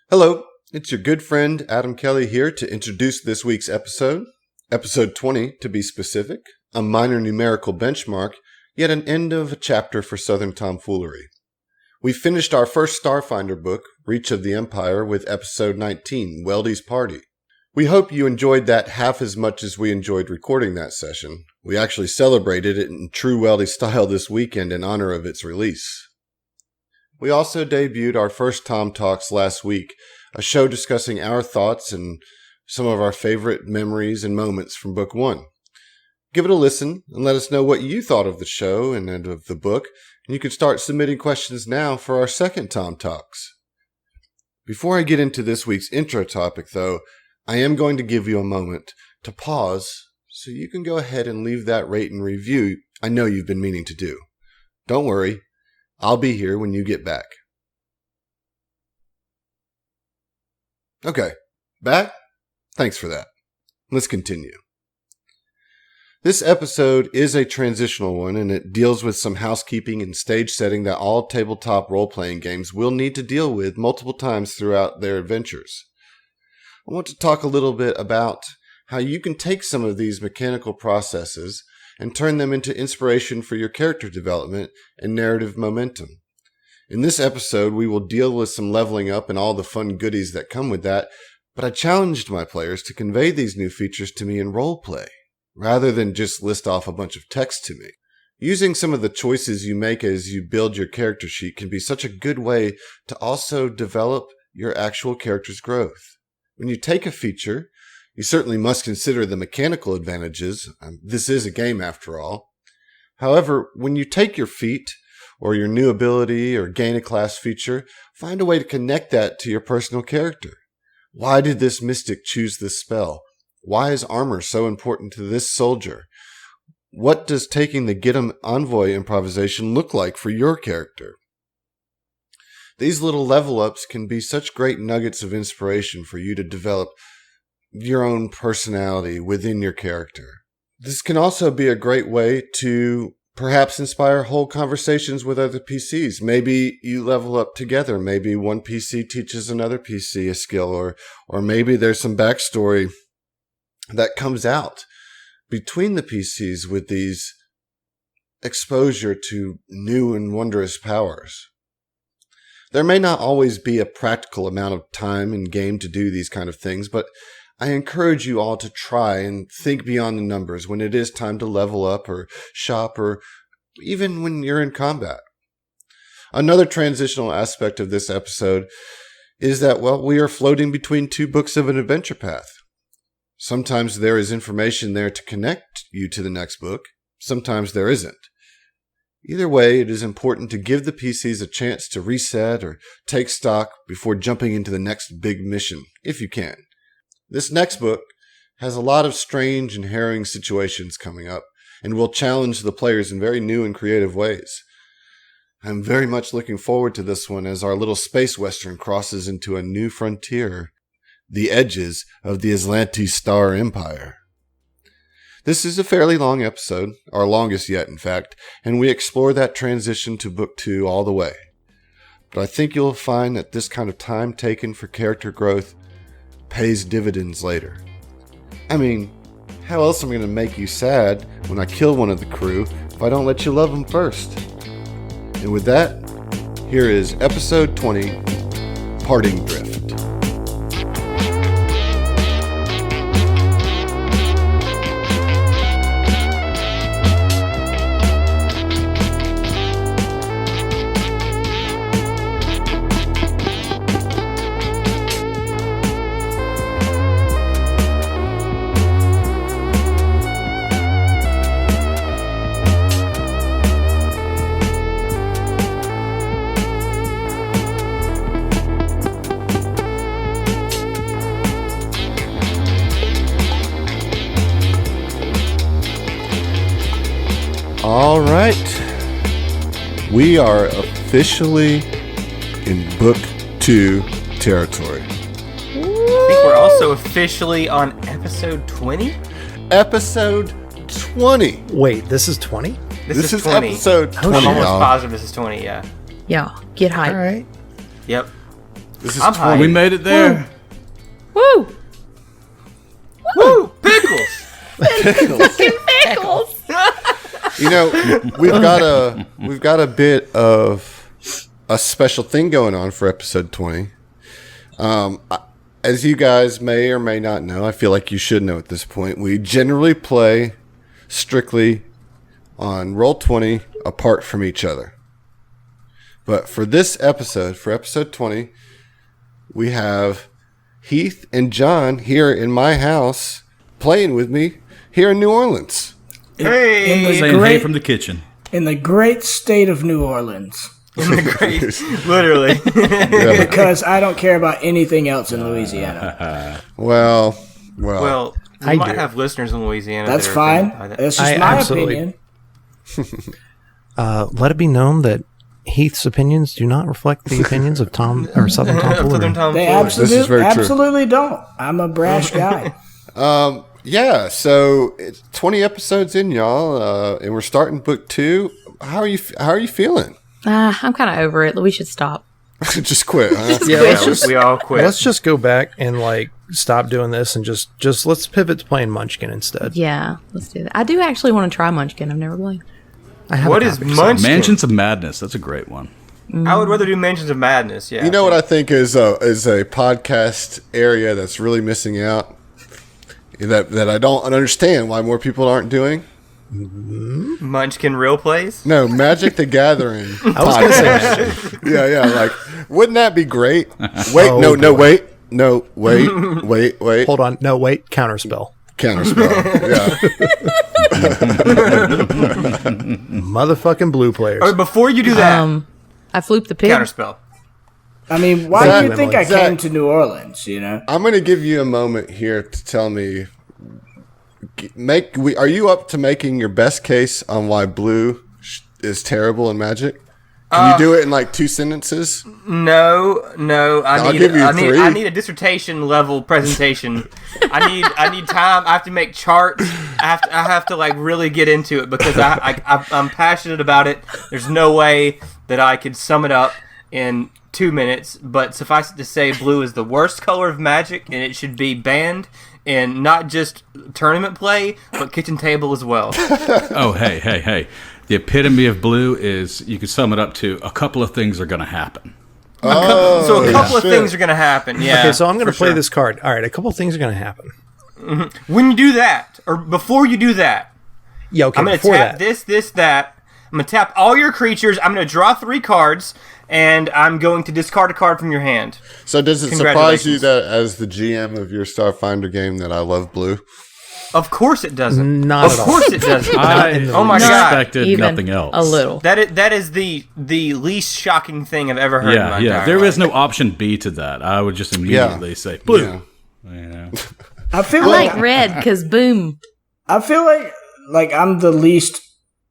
Hello, it's your good friend Adam Kelly here to introduce this week's episode 20 to be specific, a minor numerical benchmark, yet an end of a chapter for Southern tomfoolery. We finished our first Starfinder book, Reach of the Empire, with episode 19, Weldy's Party. We hope you enjoyed that half as much as we enjoyed recording that session. We actually celebrated it in true Weldy style this weekend in honor of its release. We also debuted our first Tom Talks last week, a show discussing our thoughts and some of our favorite memories and moments from Book 1. Give it a listen and let us know what you thought of the show and of the book, and you can start submitting questions now for our second Tom Talks. Before I get into this week's intro topic, though, I am going to give you a moment to pause so you can go ahead and leave that rate and review I know you've been meaning to do. Don't worry. I'll be here when you get back. Okay, back? Thanks for that. Let's continue. This episode is a transitional one, and it deals with some housekeeping and stage setting that all tabletop role-playing games will need to deal with multiple times throughout their adventures. I want to talk a little bit about how you can take some of these mechanical processes and turn them into inspiration for your character development and narrative momentum. In this episode, we will deal with some leveling up and all the fun goodies that come with that, but I challenged my players to convey these new features to me in roleplay, rather than just list off a bunch of text to me. Using some of the choices you make as you build your character sheet can be such a good way to also develop your actual character's growth. When you take a feature, you certainly must consider the mechanical advantages. This is a game after all. However, when you take your feat, or your new ability, or gain a class feature, find a way to connect that to your personal character. Why did this mystic choose this spell? Why is armor so important to this soldier? What does taking the Get 'em Envoy improvisation look like for your character? These little level ups can be such great nuggets of inspiration for you to develop your own personality within your character. This can also be a great way to perhaps inspire whole conversations with other PCs. Maybe you level up together. Maybe one PC teaches another PC a skill, or maybe there's some backstory that comes out between the PCs with these exposure to new and wondrous powers. There may not always be a practical amount of time in game to do these kind of things, but I encourage you all to try and think beyond the numbers when it is time to level up or shop or even when you're in combat. Another transitional aspect of this episode is that, we are floating between two books of an adventure path. Sometimes there is information there to connect you to the next book. Sometimes there isn't. Either way, it is important to give the PCs a chance to reset or take stock before jumping into the next big mission, if you can. This next book has a lot of strange and harrowing situations coming up and will challenge the players in very new and creative ways. I'm very much looking forward to this one as our little space western crosses into a new frontier, the edges of the Atlantis Star Empire. This is a fairly long episode, our longest yet in fact, and we explore that transition to Book 2 all the way. But I think you'll find that this kind of time taken for character growth pays dividends later. I mean, how else am I going to make you sad when I kill one of the crew if I don't let you love them first? And with that, here is episode 20, Parting Drift. All right, we are officially in Book 2 territory. I think we're also officially on episode 20? Episode 20. Wait, this is 20? This is 20. Episode 20. I'm almost positive this is 20, yeah. Yeah, get hyped. All right. Yep. This is I'm 20. We made it there. Woo! Woo! Pickles! Pickles! You know, we've got a bit of a special thing going on for episode 20. As you guys may or may not know, I feel like you should know at this point, we generally play strictly on Roll20 apart from each other. But for this episode, for episode 20, we have Heath and John here in my house playing with me here in New Orleans. Hey! Saying hey from the kitchen. In the great state of New Orleans. Literally. Yeah. Because I don't care about anything else in Louisiana. Well, Well, we I might do. have listeners in Louisiana. That's that are fine. offended by that. That's just I my absolutely- opinion. Let it be known that Heath's opinions do not reflect the opinions of Tom or Southern Tom Southern Foolery. Tom They Foolery. This is very true. absolutely don't. I'm a brash guy. yeah. So it's 20 episodes in, y'all, and we're starting book 2. How are you feeling? I'm kind of over it. We should stop. Just quit. Huh? Yeah, We all quit. let's just go back and like stop doing this and just let's pivot to playing Munchkin instead. Yeah, let's do that. I do actually want to try Munchkin. I've never played. I have What a is copy. Munchkin? Mansions of Madness. That's a great one. I would rather do Mansions of Madness. Yeah. You know what I think is a podcast area that's really missing out that I don't understand why more people aren't doing. Munchkin real plays? No, Magic the Gathering. I was going to say that. Yeah. Like, wouldn't that be great? Wait, Oh, no, boy. wait. Hold on. No, wait. Counterspell. Counterspell. Yeah. Motherfucking blue players. Or before you do that, I flooped the pig. counterspell. I mean, why Zach, do you think I Zach. came to New Orleans, you know? I'm going to give you a moment here to tell me. Are you up to making your best case on why blue is terrible in Magic? Can you do it in like 2 sentences? No. I'll give you 3. I need a dissertation level presentation. I need time. I have to make charts. I have to like really get into it because I'm passionate about it. There's no way that I could sum it up in 2 minutes. But suffice it to say, blue is the worst color of Magic, and it should be banned in not just tournament play, but kitchen table as well. Oh, hey. The epitome of blue is, you can sum it up to, a couple of things are going to happen. So a couple of things are going to happen. Yeah. Okay, so I'm going to for play sure. this card. All right, a couple of things are going to happen. When you do that, or before you do that, Yeah, okay, I'm going to before tap that. this, that. I'm going to tap all your creatures. I'm going to draw 3 cards, and I'm going to discard a card from your hand. So does it surprise you that as the GM of your Starfinder game that I love blue? Of course it doesn't. Not of at all. course it doesn't. I Oh my God. expected Even nothing else. a little. That is the least shocking thing I've ever heard in my Yeah. entire There life. is no option B to that. I would just immediately say blue. Yeah. I feel I like like red because boom. I feel like I'm the least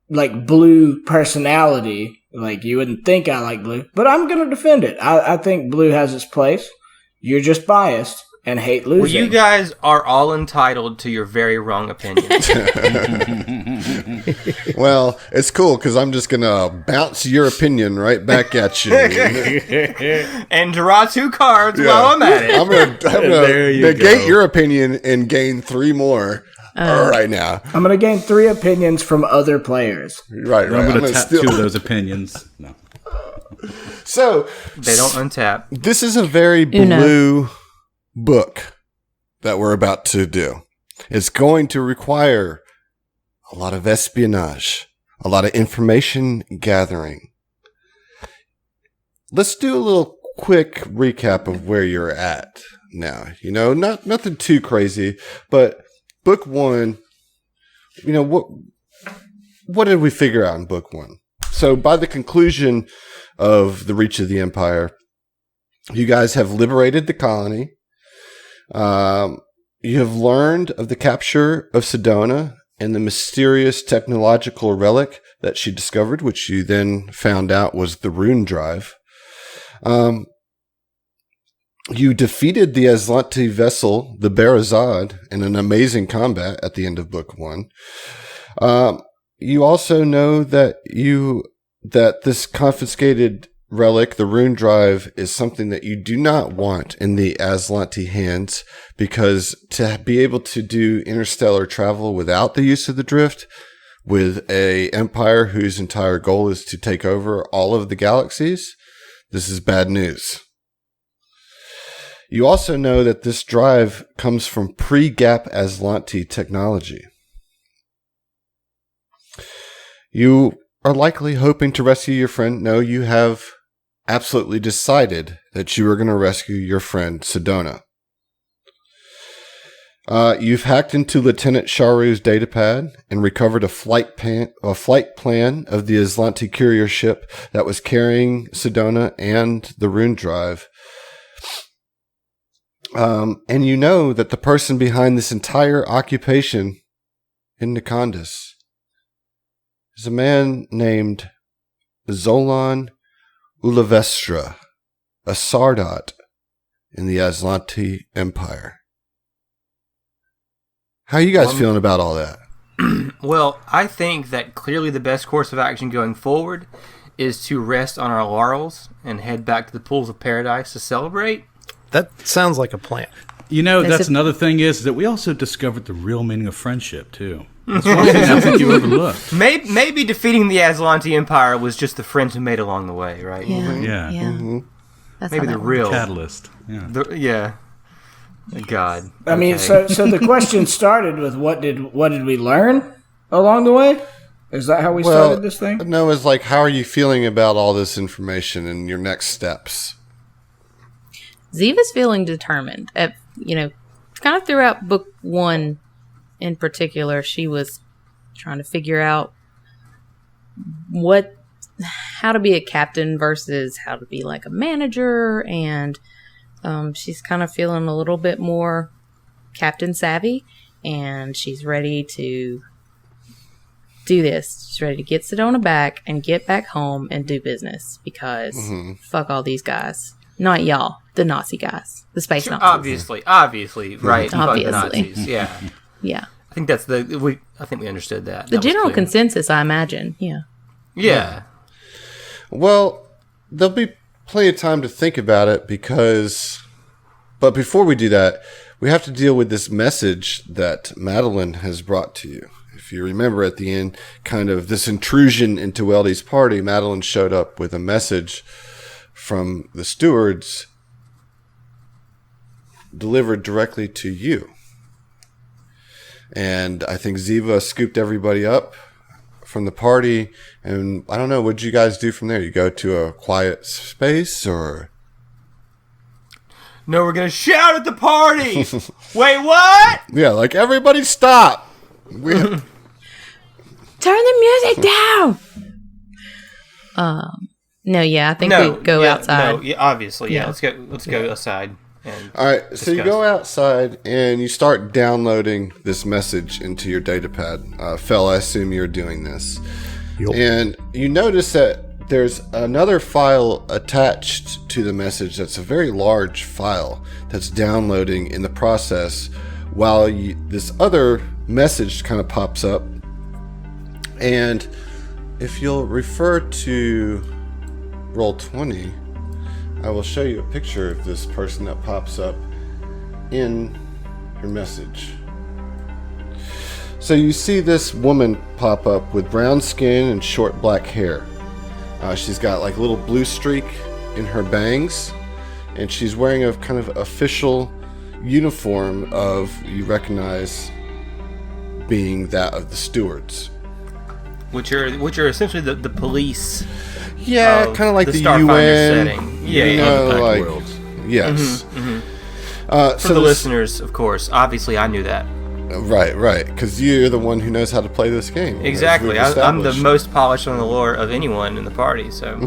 like blue personality. Like you wouldn't think I like blue, but I'm gonna defend it. I think blue has its place. You're just biased and hate losing. Well, you guys are all entitled to your very wrong opinion. Well, it's cool because I'm just going to bounce your opinion right back at you. And draw 2 cards while I'm at it. I'm going There to you negate go. your opinion and gain 3 more right now. I'm gonna gain 3 opinions from other players. Right. I'm going to gonna tap 2 of those opinions. No. So, They don't untap. this is a very Uno. blue book that we're about to do. It's going to require a lot of espionage, a lot of information gathering. Let's do a little quick recap of where you're at now. You know, nothing too crazy, but book 1, you know, what did we figure out in book 1? So by the conclusion of the Reach of the Empire, you guys have liberated the colony. You have learned of the capture of Cedona and the mysterious technological relic that she discovered, which you then found out was the rune drive. You defeated the Aslanti vessel, the Barazad, in an amazing combat at the end of book 1. You also know that this confiscated relic, the rune drive, is something that you do not want in the Aslanti hands, because to be able to do interstellar travel without the use of the drift, with a empire whose entire goal is to take over all of the galaxies, this is bad news. You also know that this drive comes from pre-Gap Aslanti technology. You are likely hoping to rescue your friend. No, you have absolutely decided that you are going to rescue your friend, Cedona. You've hacked into Lieutenant Sharu's datapad and recovered a flight plan of the Aslanti courier ship that was carrying Cedona and the rune drive. And you know that the person behind this entire occupation in Nakondis is a man named Zolan Ulavestra, a Sardot in the Aslanti Empire. How are you guys feeling about all that? Well, I think that clearly the best course of action going forward is to rest on our laurels and head back to the pools of paradise to celebrate. That sounds like a plan. You know, that's another thing is that we also discovered the real meaning of friendship, too. That's one thing I think you overlooked. Maybe defeating the Aslanti Empire was just the friends we made along the way, right? Yeah. Mm-hmm. That's Maybe the real catalyst. Yeah. God. I mean, so the question started with what did we learn along the way? Is that how we started this thing? No, it's like, how are you feeling about all this information and your next steps? Ziva's feeling determined. Kind of throughout book 1 in particular, she was trying to figure out how to be a captain versus how to be like a manager, and she's kind of feeling a little bit more captain savvy, and she's ready to do this. She's ready to get Cedona back and get back home and do business, because fuck all these guys. Not y'all, the Nazi guys, the space Nazis. Obviously, right? Obviously. Fuck the Nazis. Yeah. Yeah. I think that's I think we understood that. The general consensus, I imagine. Yeah. Yeah. Well, there'll be plenty of time to think about it, but before we do that, we have to deal with this message that Madeline has brought to you. If you remember at the end, kind of this intrusion into Weldy's party, Madeline showed up with a message from the stewards delivered directly to you. And I think Ziva scooped everybody up from the party, and I don't know, what did you guys do from there? You go to a quiet space, or? No, we're gonna shout at the party. Wait, what? Yeah, like, everybody stop. Turn the music down. No, yeah, I think we go outside. No, yeah, obviously, yeah. Let's go outside. All right, so you go outside and you start downloading this message into your datapad. Phil, I assume you're doing this. Yep. And you notice that there's another file attached to the message that's a very large file that's downloading in the process, while this other message kind of pops up. And if you'll refer to Roll20, I will show you a picture of this person that pops up in your message. So you see this woman pop up with brown skin and short black hair. She's got like a little blue streak in her bangs, and she's wearing a kind of official uniform you recognize being that of the stewards. Which are essentially the police. Yeah, kind of like the Starfinder UN setting. Yeah, worlds. Yes. For the listeners, of course. Obviously, I knew that. Right. Because you're the one who knows how to play this game. Exactly. I'm the most polished on the lore of anyone in the party, so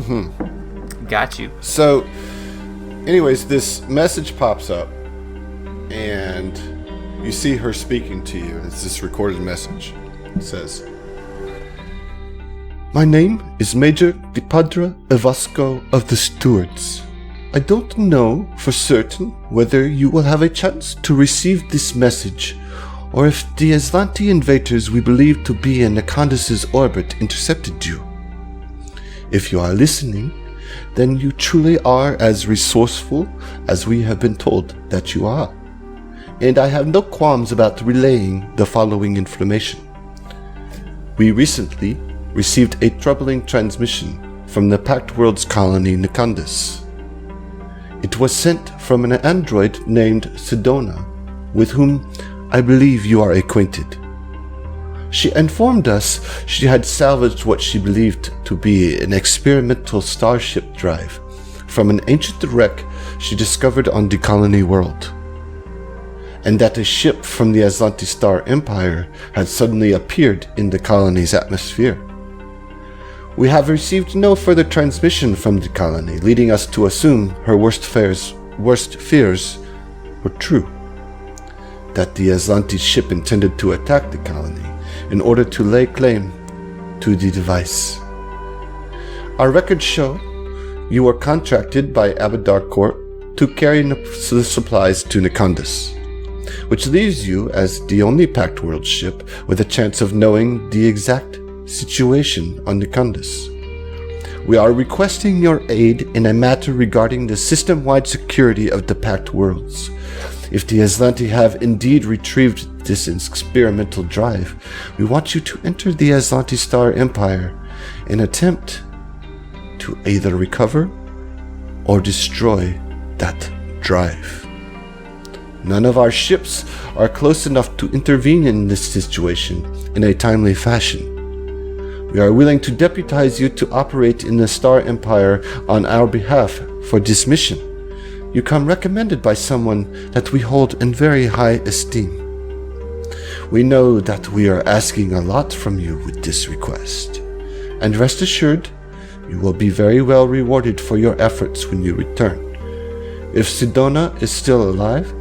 got you. So, anyways, this message pops up, and you see her speaking to you. It's this recorded message. It says, "My name is Major Dipadra Evasco of the Stewards. I don't know for certain whether you will have a chance to receive this message, or if the Aslanti invaders we believe to be in Nakondis' orbit intercepted you. If you are listening, then you truly are as resourceful as we have been told that you are. And I have no qualms about relaying the following information. We recently received a troubling transmission from the Pact World's colony Nakondis. It was sent from an android named Cedona, with whom I believe you are acquainted. She informed us she had salvaged what she believed to be an experimental starship drive from an ancient wreck she discovered on the colony world, and that a ship from the Aslanti Star Empire had suddenly appeared in the colony's atmosphere. We have received no further transmission from the colony, leading us to assume her worst fears were true. That the Aslanti ship intended to attack the colony in order to lay claim to the device. Our records show you were contracted by Abadar Corp to carry the supplies to Nakondis, which leaves you as the only Pact World ship with a chance of knowing the exact situation on Nakondis. We are requesting your aid in a matter regarding the system-wide security of the Pact Worlds. If the Aslanti have indeed retrieved this experimental drive, we want you to enter the Aslanti Star Empire and attempt to either recover or destroy that drive. None of our ships are close enough to intervene in this situation in a timely fashion. We are willing to deputize you to operate in the Star Empire on our behalf for this mission. You come recommended by someone that we hold in very high esteem. We know that we are asking a lot from you with this request, and rest assured, you will be very well rewarded for your efforts when you return. If Cedona is still alive,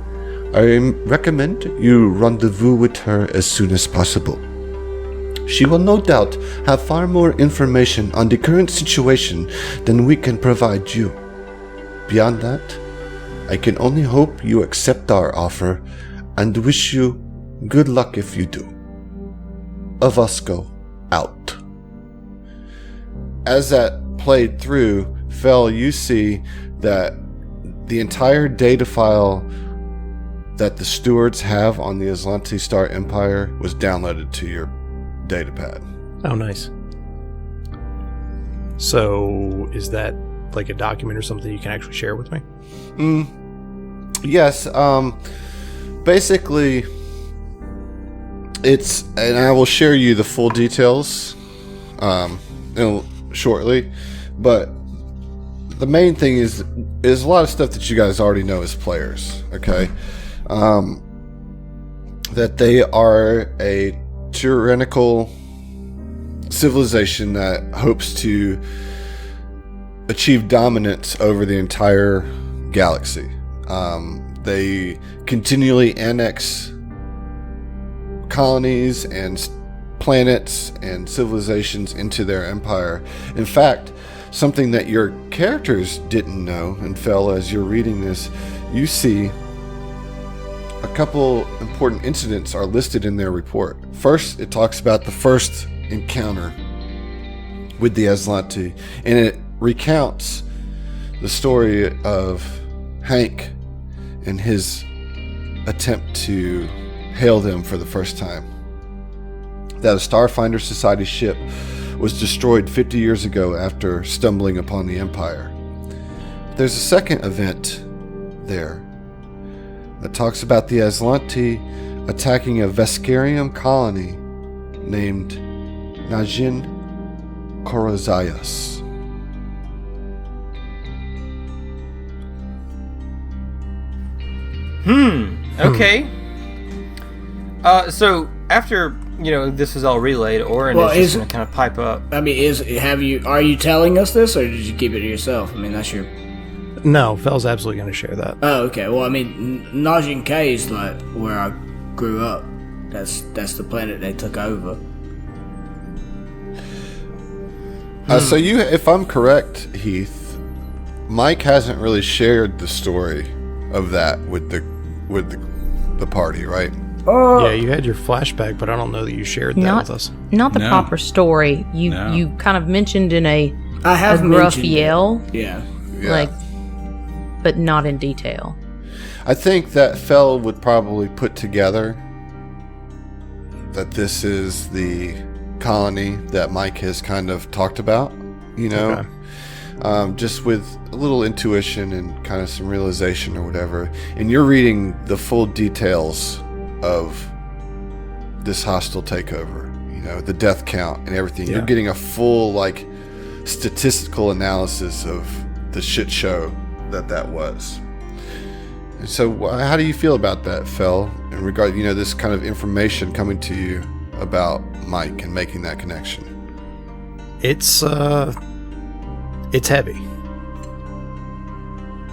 I recommend you rendezvous with her as soon as possible. She will no doubt have far more information on the current situation than we can provide you. Beyond that, I can only hope you accept our offer and wish you good luck if you do. Avasco out. As that played through, Fel, you see that the entire data file that the stewards have on the Aslanti Star Empire was downloaded to your datapad. Oh, nice. So, is that like a document or something you can actually share with me? Yes. Basically, it's, and I will share you the full details shortly, but the main thing is a lot of stuff that you guys already know as players, okay? That they are a tyrannical civilization that hopes to achieve dominance over the entire galaxy. They continually annex colonies and planets and civilizations into their empire. In fact, something that your characters didn't know, and Fel, as you're reading this, you see a couple important incidents are listed in their report. First, it talks about the first encounter with the Aslanti, and it recounts the story of Hank and his attempt to hail them for the first time. That a Starfinder Society ship was destroyed 50 years ago after stumbling upon the Empire. There's a second event there that talks about the Aslanti attacking a Veskarium colony named Najin Korozayas. Okay. So after this is all relayed, Orin is just going to kind of pipe up. I mean, are you telling us this, or did you keep it to yourself? I mean, that's your. No, Fel's absolutely going to share that. Oh, okay. Well, I mean, Najin K is like where I grew up. That's the planet they took over. So you, if I'm correct, Heath, Mike hasn't really shared the story of that with the party, right? Yeah, you had your flashback, but I don't know that you shared that with us. Not the No. proper story. You No. you kind of mentioned in a I have a gruff mentioned yell, Yeah. like, but not in detail. I think that Fell would probably put together that this is the colony that Mike has kind of talked about, you know, just with a little intuition and kind of some realization or whatever. And you're reading the full details of this hostile takeover, you know, the death count and everything. You're getting a full, like, statistical analysis of the shit show that was. And so how do you feel about that, Fel, in regard, you know, this kind of information coming to you about Mike and making that connection? It's heavy.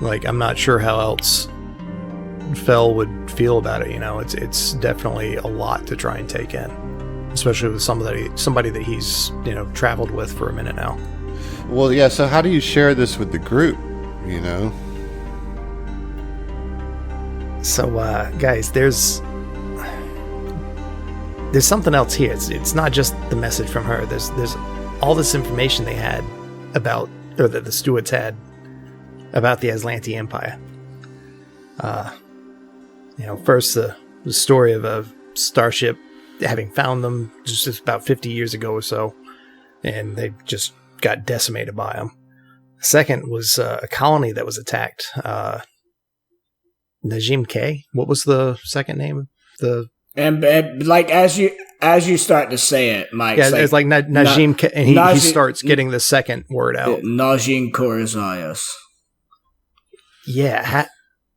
Like, I'm not sure how else Fel would feel about it, you know. It's definitely a lot to try and take in, especially with somebody that he's, you know, traveled with for a minute now. Well, yeah, so how do you share this with the group, you know? So, guys, there's something else here. It's not just the message from her. There's all this information they had about, or that the stewards had about the Aslanti Empire. You know, first the story of a starship having found them just about 50 years ago or so, and they just got decimated by them. Second was a colony that was attacked. Najim K. What was the second name? And like as you start to say it, Mike. Yeah, it's like Najim K. And he starts getting the second word out. Najim Korazayas. Yeah.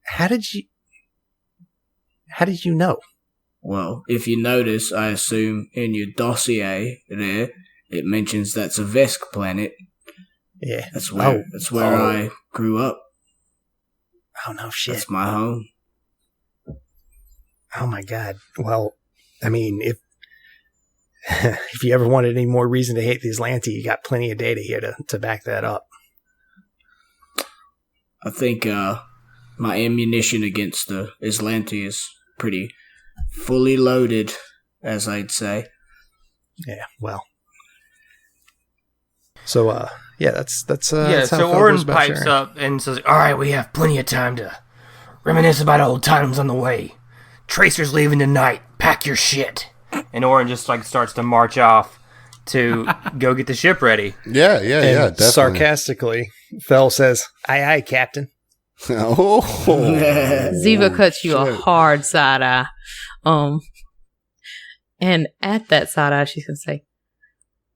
How did you know? Well, if you notice, I assume in your dossier there, it mentions that's a Vesk planet. Yeah. That's where I grew up. Oh, no shit. That's my home. Oh, my God. Well, I mean, if you ever wanted any more reason to hate the Aslanti, you got plenty of data here to back that up. I think my ammunition against the Aslanti is pretty fully loaded, as I'd say. Yeah, well. So, yeah, that's yeah, that's how so Fel Orin goes about pipes sharing. up and says, all right, we have plenty of time to reminisce about old times on the way. Tracer's leaving tonight. Pack your shit. And Orin just like starts to march off to go get the ship ready. Yeah, definitely. Sarcastically, Fel says, aye, aye, Captain. Oh. Ziva cuts you a hard side eye. And at that side eye, she's going to say,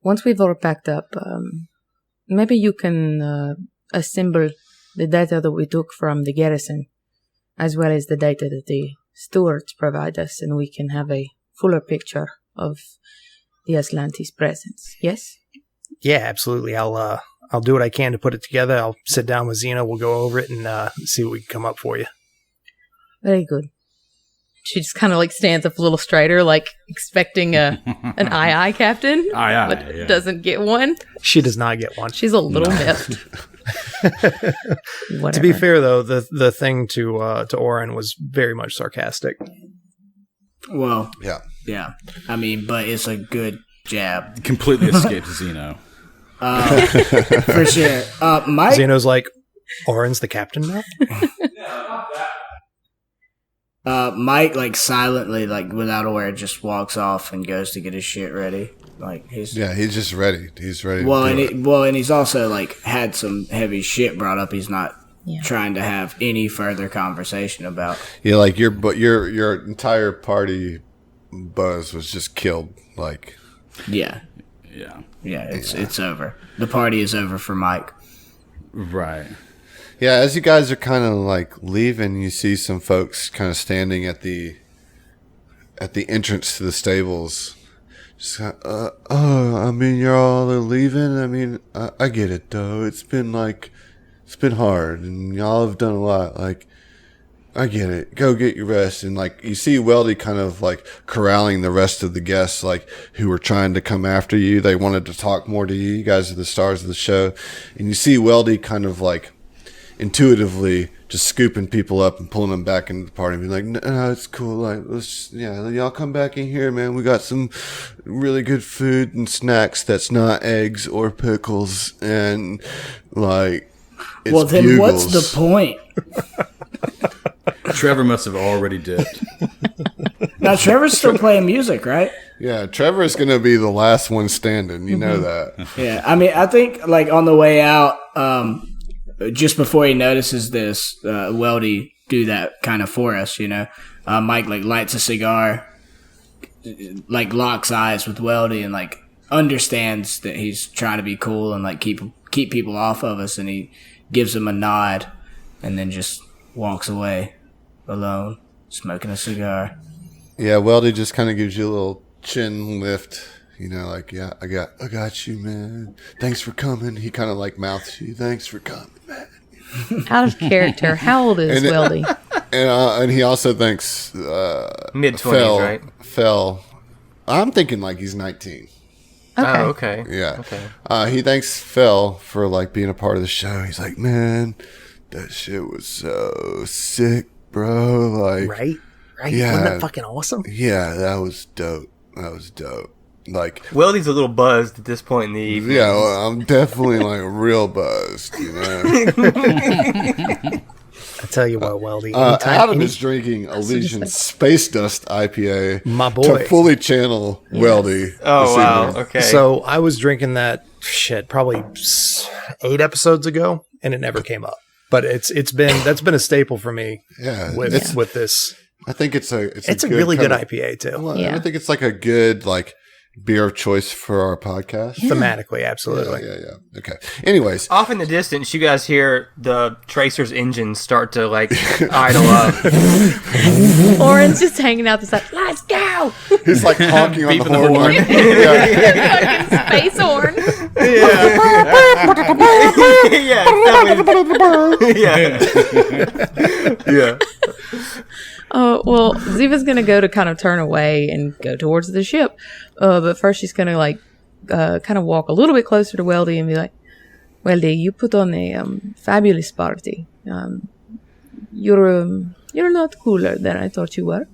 once we've all packed up, maybe you can assemble the data that we took from the garrison, as well as the data that the stewards provide us, and we can have a fuller picture of the Aslanti's presence. Yes? Yeah, absolutely. I'll do what I can to put it together. I'll sit down with Xena. We'll go over it and see what we can come up for you. Very good. She just kind of like stands up a little straighter, like expecting an aye, Captain. Aye, but yeah. doesn't get one. She does not get one. She's a little miffed. To be fair, though, the thing to Orin was very much sarcastic. Well, Yeah. I mean, but it's a good jab. Completely escaped Zeno. For sure. Mike? Xeno's like, Orin's the captain now? Mike, like, silently, like, without a word, just walks off and goes to get his shit ready. Like, he's just ready. He's ready. and he's also, like, had some heavy shit brought up he's not trying to have any further conversation about. Yeah, like your entire party buzz was just killed. Like, yeah, it's over. The party is over for Mike. Right. yeah, as you guys are kind of like leaving, you see some folks kind of standing at the entrance to the stables. Just I mean, you're all leaving. I mean, I get it though. It's been hard, and y'all have done a lot. Like, I get it. Go get your rest. And like, you see Weldy kind of like corralling the rest of the guests, like, who were trying to come after you. They wanted to talk more to you. You guys are the stars of the show. And you see Weldy kind of like intuitively just scooping people up and pulling them back into the party and being like, no, it's cool. Like, y'all come back in here, man. We got some really good food and snacks that's not eggs or pickles. And, like, it's well, then bugles. what's the point? Trevor must have already dipped. Now, Trevor's still playing music, right? Yeah, Trevor's going to be the last one standing. You know that. Yeah, I mean, I think, like, on the way out, just before he notices this, Weldy do that kind of for us, you know? Mike, like, lights a cigar, like, locks eyes with Weldy and, like, understands that he's trying to be cool and, like, keep people off of us, and he gives him a nod and then just walks away alone, smoking a cigar. Yeah, Weldy just kind of gives you a little chin lift, you know, like, yeah, I got you, man. Thanks for coming. He kind of like mouths you, thanks for coming, man. Out of character. How old is Weldy? And he also thanks mid-20s, right? Fell. I'm thinking like he's 19. Okay. Oh, okay. Yeah. Okay. He thanks Phil for like being a part of the show. He's like, man, that shit was so sick, bro. Like, Right? Yeah. Wasn't that fucking awesome? Yeah, that was dope. Like, Weldy's a little buzzed at this point in the evening. yeah, well, I'm definitely like real buzzed, you know. I tell you what, Weldy. Adam is drinking Elysian Space Dust IPA. My boy. To fully channel Weldy. Oh, this wow. evening. Okay. So I was drinking that probably 8 episodes ago, and it never came up. But that's been a staple for me. Yeah, with this. I think it's a good really good kind of- IPA too. Well, Yeah. I think it's like a good like beer of choice for our podcast. Thematically, absolutely. Yeah. Okay. Anyways, Off in the distance, you guys hear the Tracer's engine start to, like, idle up. Oren's just hanging out the side. Let's go! he's like honking on the Beeping the horn. horn. Like, yeah. Fucking space horn. Yeah. Well, Ziva's gonna go to kind of turn away and go towards the ship. But first she's gonna like kind of walk a little bit closer to Weldy and be like, Weldy, you put on a fabulous party. You're not cooler than I thought you were.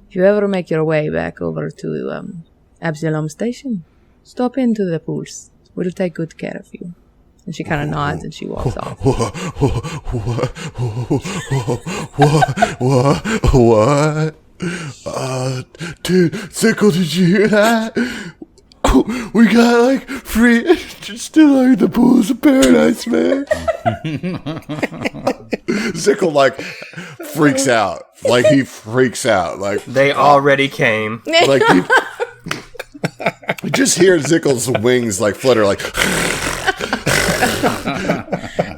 If you ever make your way back over to Absalom Station, stop into the pools. We'll take good care of you. And she kind of nods and she walks off. What? Dude, Sickle, did you hear that? We got like free still like the pools of paradise, man. Sickle like freaks out. Like he freaks out. Like They already came. like you just hear Zickle's wings like flutter like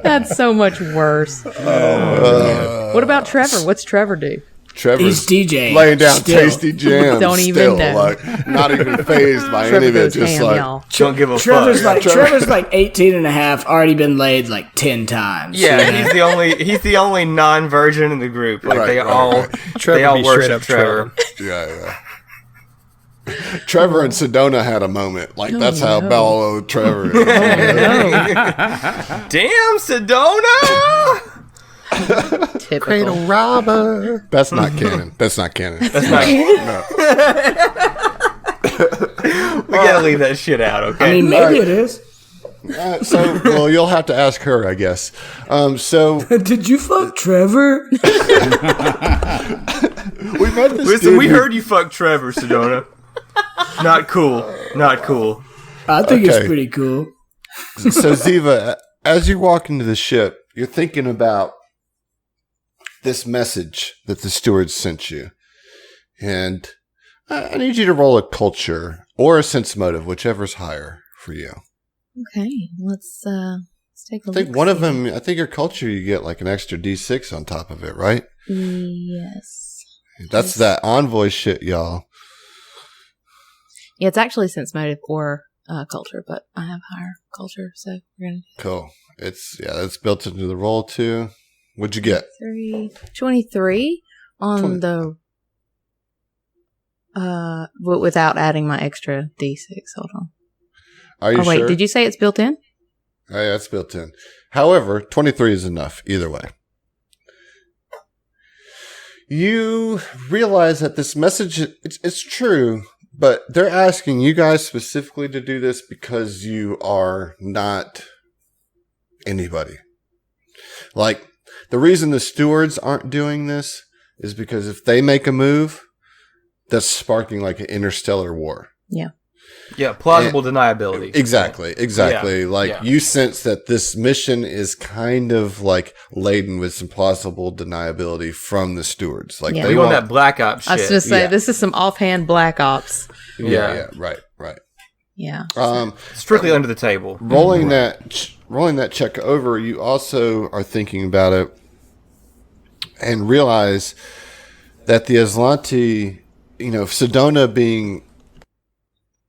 That's so much worse. What about Trevor? What's Trevor do? Trevor's He's DJing laying down still. tasty jams. Don't even still, know. like not even phased by Trevor any of it. goes Just ham, like y'all. Don't give a Trevor's fuck. like 18 and a half, already been laid like 10 times. Yeah, he's the only non-virgin in the group. Like Right, they right, all right. Trevor they all be straight worship up Trevor. yeah. Trevor and Cedona had a moment. Like that's how mellow Trevor is. Damn, Cedona! Typical. robber. That's not canon. That's not canon. That's not. We gotta leave that shit out, okay? I mean, maybe it is. Well, you'll have to ask her, I guess. So Did you fuck Trevor? we met this Listen, dude we who- heard you fuck Trevor, Cedona. Not cool. Not cool. I think Okay. it's pretty cool. So Ziva, as you walk into the ship, you're thinking about this message that the steward sent you, and I need you to roll a culture or a sense motive, whichever's higher for you. Okay, let's take a I look. think one of them. I think your culture, you get like an extra D6 on top of it, right? Yes. That's that envoy shit, y'all. Yeah, it's actually sense motive or culture, but I have higher culture, so we're gonna Cool. It's built into the roll too. What'd you get? 23 on 20. the but without adding my extra D6. Hold on. Are you Oh wait, sure? did you say it's built in? Oh, yeah, it's built in. However, 23 is enough either way. You realize that this message, it's true, but they're asking you guys specifically to do this because you are not anybody. Like, the reason the stewards aren't doing this is because if they make a move, that's sparking like an interstellar war. Yeah. Yeah, plausible deniability. Exactly. Yeah, You sense that this mission is kind of like laden with some plausible deniability from the stewards. Like Yeah. they You want want that Black Ops I was shit. going to say, Yeah. this is some offhand Black Ops. yeah, right. Yeah. Strictly under the table. Rolling that check over, you also are thinking about it and realize that the Aslanti, Cedona being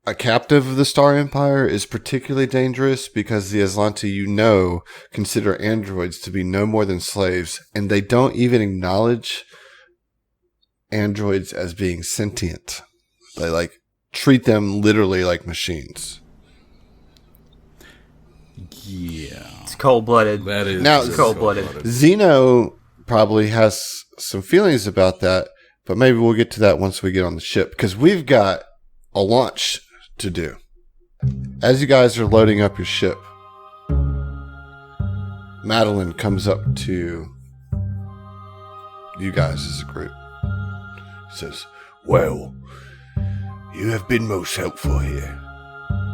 a captive of the Star Empire is particularly dangerous because the Aslanti, consider androids to be no more than slaves, and they don't even acknowledge androids as being sentient. They treat them literally like machines. Yeah. It's cold-blooded. That is Now, cold-blooded. Zeno probably has some feelings about that, but maybe we'll get to that once we get on the ship, because we've got a launch to do. As you guys are loading up your ship, Madeline comes up to you guys as a group. Says, "Well, you have been most helpful here.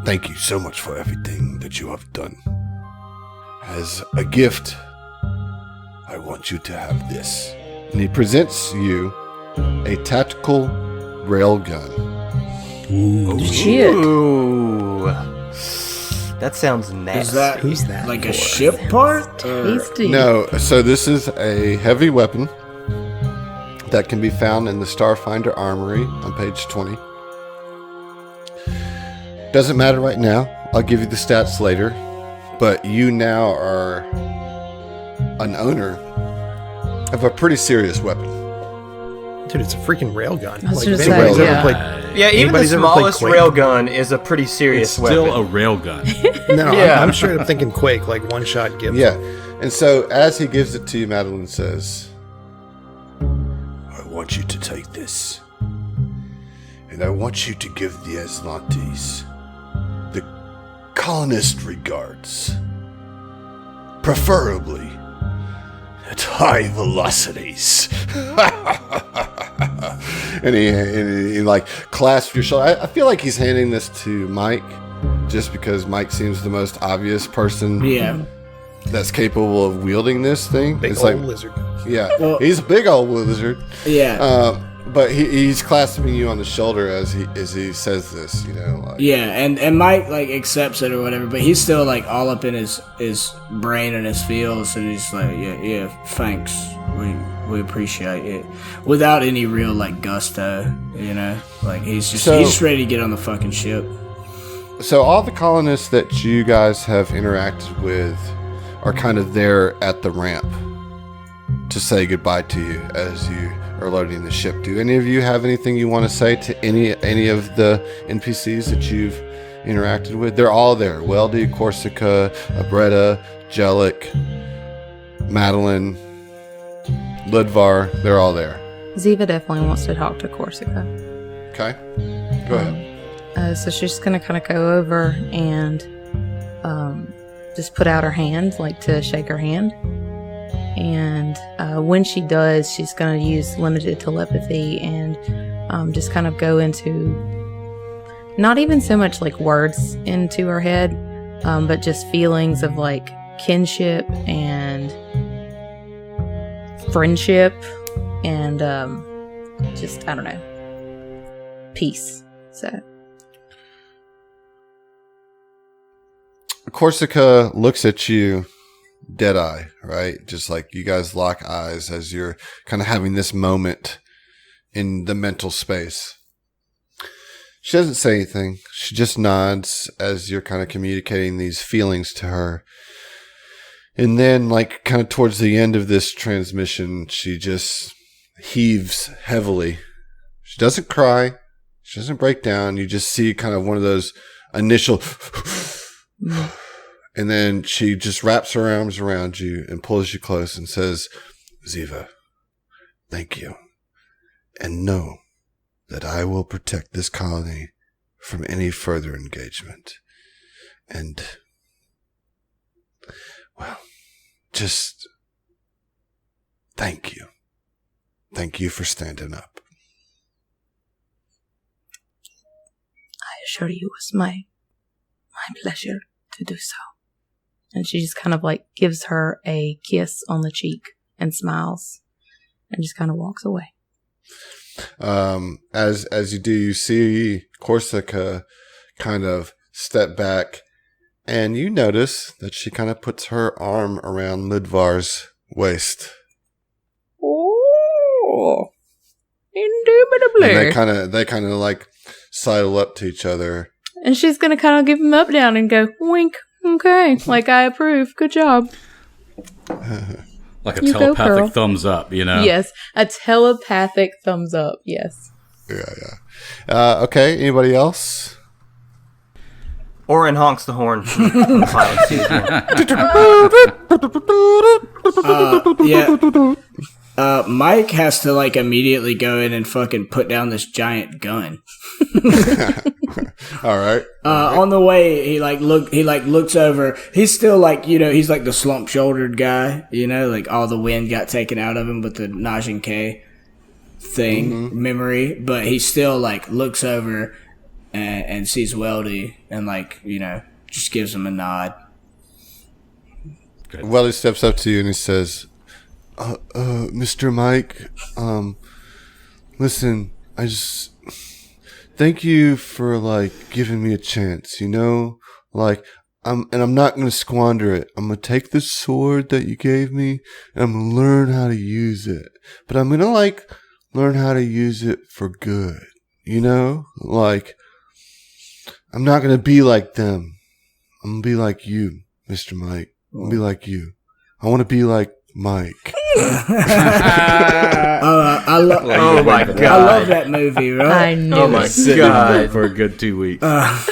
Thank you so much for everything that you have done. As a gift, I want you to have this." And he presents you a tactical railgun. Shit. Ooh. That sounds nasty. Is that, Who's that like for? a ship part? Or- Tasty. No, so this is a heavy weapon that can be found in the Starfinder armory on page 20. Doesn't matter right now. I'll give you the stats later. But you now are an owner of a pretty serious weapon. Dude, it's a freaking railgun. I was Like, gonna if say, anybody's yeah. ever played, Yeah, even the anybody's ever played smallest Quake? railgun is a pretty It's serious still weapon. a railgun. No, Yeah. I'm straight up thinking Quake, like one shot gives. Yeah. And so as he gives it to you, Madeline says, "I want you to take this. And I want you to give the Aslantes the colonist regards. Preferably at high velocities." and he like clasps your shoulder. I feel like he's handing this to Mike just because Mike seems the most obvious person Yeah. that's capable of wielding this thing. Big It's old like, lizard. yeah, Well- he's a big old lizard. Yeah. But he's clasping you on the shoulder as he says this. Yeah, and Mike accepts it or whatever, but he's still all up in his brain and his feels, and he's like, yeah, thanks, we appreciate it, without any real gusto, he's just ready to get on the fucking ship. So all the colonists that you guys have interacted with are kind of there at the ramp to say goodbye to you as you are loading the ship. Do any of you have anything you want to say to any of the NPCs that you've interacted with? They're all there. Weldy, Corsica, Abretta, Jellic, Madeline, Ludvar. They're all there. Ziva definitely wants to talk to Corsica. Okay? Go ahead. So she's just going to kind of go over and just put out her hand, to shake her hand. And when she does, she's going to use limited telepathy and just kind of go into not even so much words into her head, but just feelings of kinship and friendship and just, I don't know, peace. So Corsica looks at you dead eye, right? Just you guys lock eyes as you're kind of having this moment in the mental space. She doesn't say anything. She just nods as you're kind of communicating these feelings to her. And then kind of towards the end of this transmission, she just heaves heavily. She doesn't cry. She doesn't break down. You just see kind of one of those initial And then she just wraps her arms around you and pulls you close and says, Ziva, thank you. And know that I will protect this colony from any further engagement. And, well, just thank you. Thank you for standing up. I assure you it was my pleasure to do so. And she just kind of like gives her a kiss on the cheek and smiles and just kind of walks away. As you do, you see Corsica kind of step back, and you notice that she kind of puts her arm around Lidvar's waist. Oh, indubitably. And they kind of like sidle up to each other. And she's going to kind of give him up down and go, wink, okay, like I approve, good job. Like a You go, telepathic girl. thumbs up, you know? Yes, a telepathic thumbs up, yes. Yeah. Okay, anybody else? Orin honks the horn. Mike has to like immediately go in and fucking put down this giant gun. All right. On the way, he looks over. He's still like, he's like the slump shouldered guy, like all the wind got taken out of him with the Najin K thing memory, but he still like looks over and sees Weldy and like, just gives him a nod. Good. Weldy steps up to you and he says, Mr. Mike, listen, I just thank you for like giving me a chance, like I'm not going to squander it. I'm going to take the sword that you gave me and I'm going to learn how to use it, but I'm going to like learn how to use it for good, like I'm not going to be like them. I'm going to be like you, Mr. Mike. I'm going to be like you. I want to be like Mike. I love that movie, right? I knew Oh my it. god. For a good 2 weeks.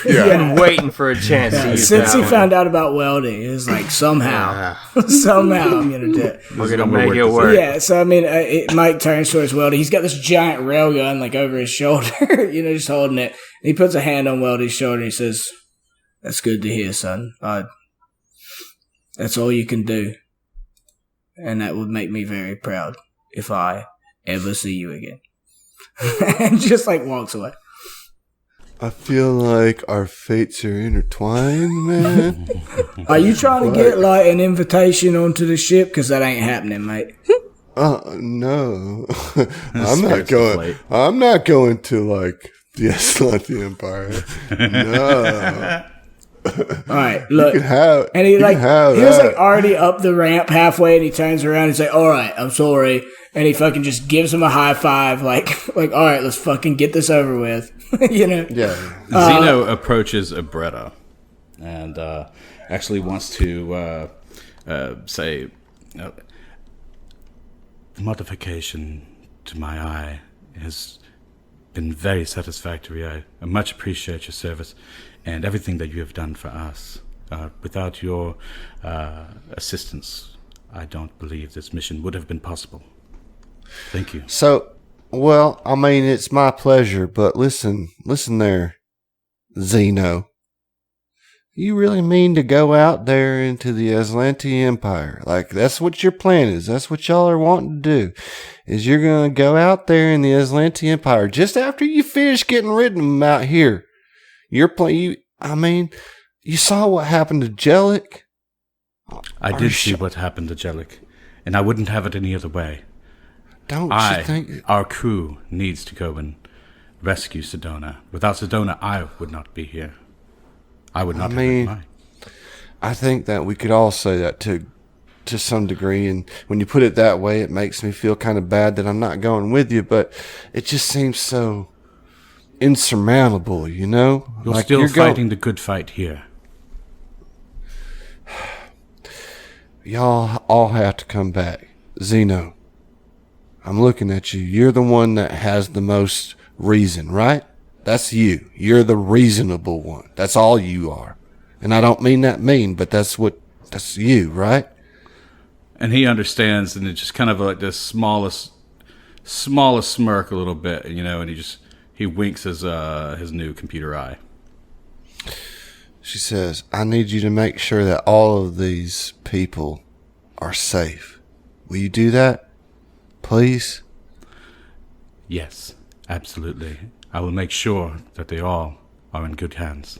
Been waiting for a chance to use Since that he one. found out about Weldy, it was like somehow I'm gonna do it. We're gonna make it work. Yeah, so I mean, Mike turns towards Weldy. He's got this giant railgun like over his shoulder, just holding it. He puts a hand on Weldy's shoulder and he says, "That's good to hear, son. That's all you can do. And that would make me very proud if I ever see you again." And just like walks away. I feel like our fates are intertwined, man. Are you trying to get like an invitation onto the ship? Because that ain't happening, mate. No. Spirits I'm not going to like the Aslanti Empire. No. All right, look. You can have, And he you like can have he was that. like already up the ramp halfway, and he turns around and he's like, "All right, I'm sorry," and he fucking just gives him a high five, like all right, let's fucking get this over with, Yeah. Zeno approaches Abretta and actually wants to say, the modification to my eye has been very satisfactory. I much appreciate your service and everything that you have done for us. Without your assistance, I don't believe this mission would have been possible. Thank you. So, well, I mean, it's my pleasure, but listen there, Zeno. You really mean to go out there into the Aslanti Empire? Like, that's what your plan is. That's what y'all are wanting to do. Is you're going to go out there in the Aslanti Empire just after you finish getting rid of them out here. You saw what happened to Jellic? I did see what happened to Jellic, and I wouldn't have it any other way. Don't you think... Our crew needs to go and rescue Cedona. Without Cedona, I would not be here. I would not have been mine. I think that we could all say that to some degree, and when you put it that way, it makes me feel kind of bad that I'm not going with you, but it just seems so insurmountable, You're like still fighting the good fight here. Y'all all have to come back. Zeno, I'm looking at you. You're the one that has the most reason, right? That's you. You're the reasonable one. That's all you are. And I don't mean that mean, but that's you, right? And he understands, and it's just kind of like this smallest smirk a little bit, and he winks his new computer eye. She says, I need you to make sure that all of these people are safe. Will you do that, please? Yes, absolutely. I will make sure that they all are in good hands.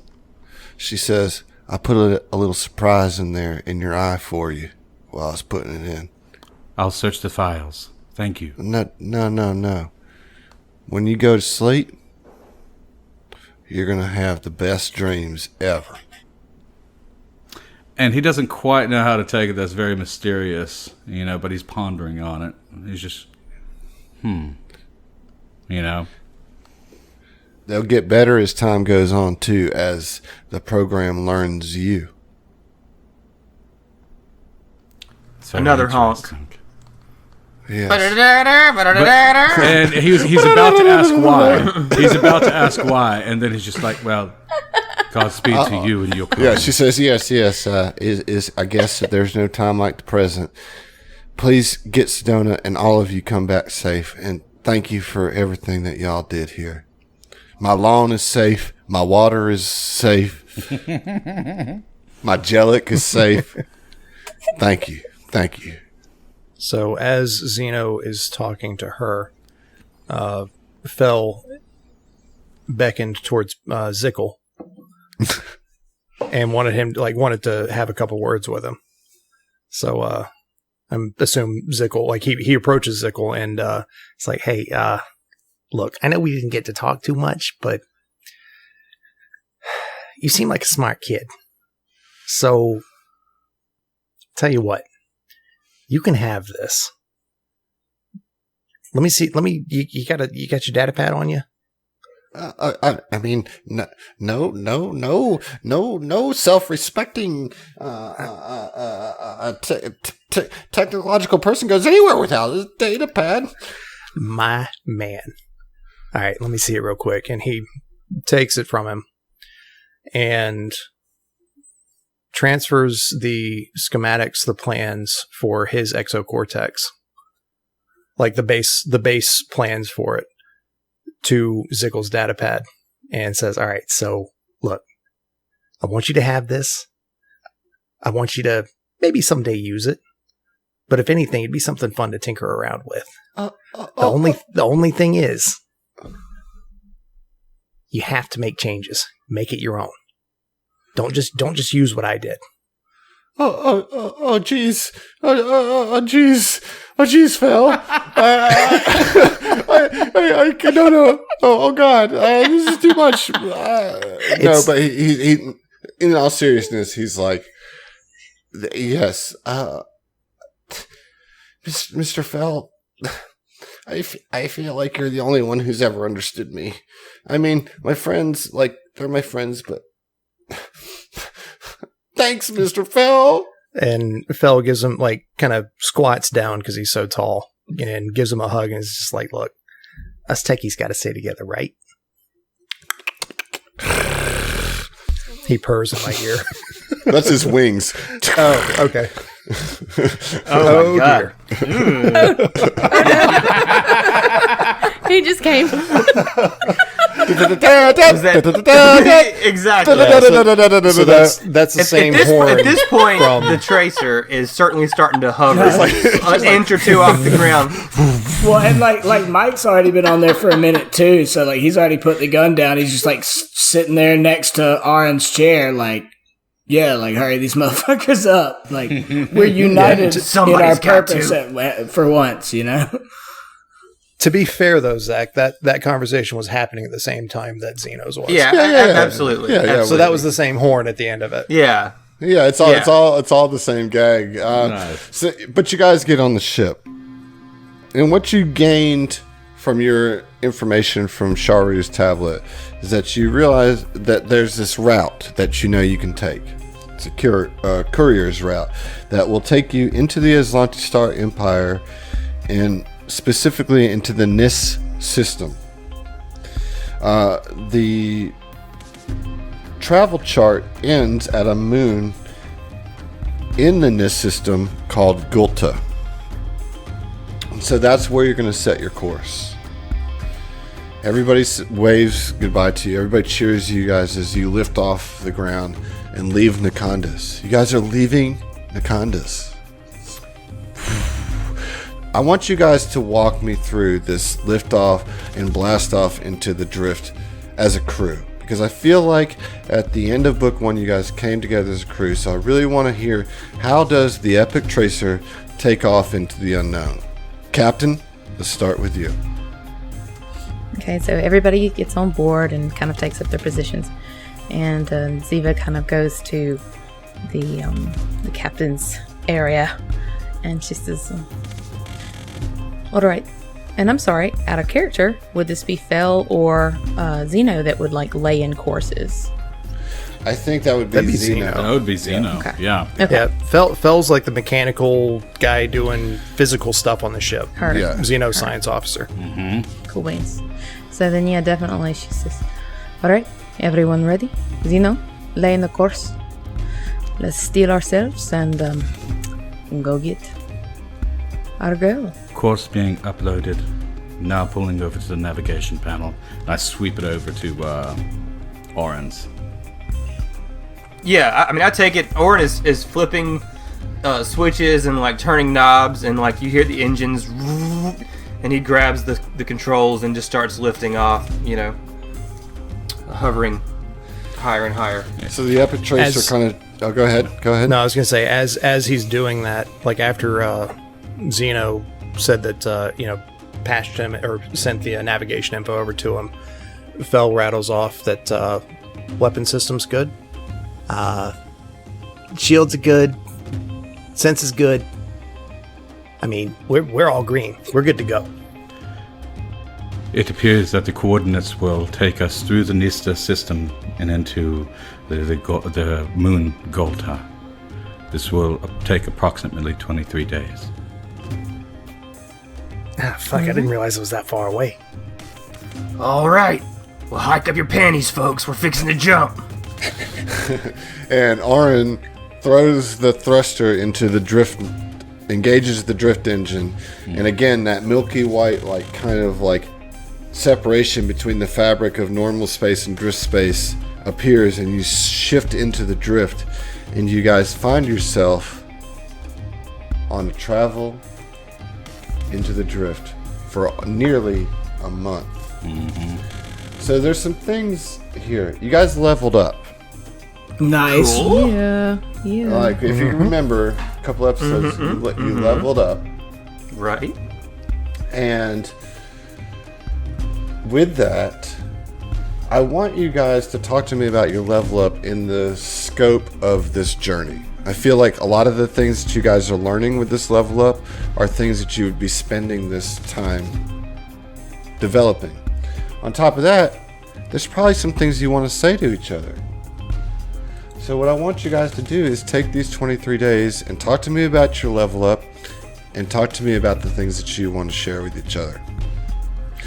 She says, I put a little surprise in there in your eye for you while I was putting it in. I'll search the files. Thank you. No. When you go to sleep, you're going to have the best dreams ever. And he doesn't quite know how to take it. That's very mysterious, but he's pondering on it. He's just, They'll get better as time goes on, too, as the program learns you. Another honk. Yes. And he's about to ask why. He's about to ask why, and then he's just like, well, Godspeed to you and your company. Yeah, she says, yes. I guess that there's no time like the present. Please get Cedona and all of you come back safe, and thank you for everything that y'all did here. My lawn is safe. My water is safe. My Jellic is safe. Thank you. So as Zeno is talking to her, Fel beckoned towards Zickle and wanted to have a couple words with him. So I assume Zickle, he approaches Zickle and it's like, hey, look, I know we didn't get to talk too much, but you seem like a smart kid. So tell you what. You can have this. Let me see. You got your data pad on you? I mean, no self-respecting technological person goes anywhere without his data pad. My man. All right, let me see it real quick. And he takes it from him and transfers the schematics, the plans for his exocortex, like the base plans for it, to Zickle's datapad, and says, all right, so look, I want you to have this. I want you to maybe someday use it, but if anything, it'd be something fun to tinker around with. The only thing is, you have to make changes. Make it your own. Don't just use what I did. Jeez, Fel. No. Oh God, this is too much. No, but he, in all seriousness, he's like, yes, Mr. Fel. I feel like you're the only one who's ever understood me. I mean, my friends, they're my friends, but. Thanks, Mr. Fel. And Fel gives him, kind of squats down because he's so tall and gives him a hug and is just like, look, us techies got to stay together, right? He purrs in my ear. That's his wings. Oh, okay. Oh my God. He just came. Exactly. So that's the same horn. At this point, the tracer is certainly starting to hover an inch or two off the ground. Well, and like Mike's already been on there for a minute too, so he's already put the gun down. He's just sitting there next to Aaron's chair, hurry these motherfuckers up. We're united in our purpose for once, To be fair, though, Zach, that conversation was happening at the same time that Zeno's was. Yeah, absolutely. Yeah, so that was the same horn at the end of it. Yeah. Yeah, it's all the same gag. Nice. But you guys get on the ship, and what you gained from your information from Sharu's tablet is that you realize that there's this route that you can take. It's a courier's route that will take you into the Aslanti Star Empire and specifically into the NIS system. The travel chart ends at a moon in the NIST system called Gulta. And so that's where you're going to set your course. Everybody waves goodbye to you. Everybody cheers you guys as you lift off the ground and leave Nakondis. You guys are leaving Nakondis. I want you guys to walk me through this lift off and blast off into the drift as a crew. Because I feel like at the end of book 1, you guys came together as a crew. So I really want to hear, how does the Epic Tracer take off into the unknown? Captain, let's start with you. Okay, so everybody gets on board and kind of takes up their positions. And Ziva kind of goes to the captain's area. And she says, all right. And I'm sorry, out of character, would this be Fel or Zeno that would like lay in courses? I think that would be Zeno. That would be Zeno. Okay. Yeah. Okay. Yeah, Fel's like the mechanical guy doing physical stuff on the ship. Heard it. Yeah. Xeno science officer. Cool beans. So then, yeah, definitely she says, all right, everyone ready? Zeno, lay in the course. Let's steal ourselves and go get our girl. Course being uploaded. Now pulling over to the navigation panel. I sweep it over to Oren's. Yeah, I mean, I take it. Oren is flipping switches and like turning knobs, and like you hear the engines, and he grabs the controls and just starts lifting off. You know, hovering higher and higher. So the Epic Tracer kind of... Oh, go ahead. No, I was gonna say as he's doing that, like after Zeno said that patched him or sent the navigation info over to him, Fel rattles off that weapon system's good, shields are good, sense is good. I mean, we're all green. We're good to go. It appears that the coordinates will take us through the Nista system and into the moon Golta. This will take approximately 23 days. Ah, fuck! I didn't realize it was that far away. All right, well, hike up your panties, folks. We're fixing to jump. And Oren throws the thruster into the drift, engages the drift engine, and again that milky white, like kind of like separation between the fabric of normal space and drift space appears, and you shift into the drift, and you guys find yourself on a travel into the drift for nearly a month. So there's some things here. You guys leveled up. Nice. Cool. Yeah. Like if you remember a couple episodes, you leveled up, Right. and with that, I want you guys to talk to me about your level up in the scope of this journey. I feel like a lot of the things that you guys are learning with this level up are things that you would be spending this time developing. On top of that, there's probably some things you want to say to each other. So what I want you guys to do is take these 23 days and talk to me about your level up and talk to me about the things that you want to share with each other.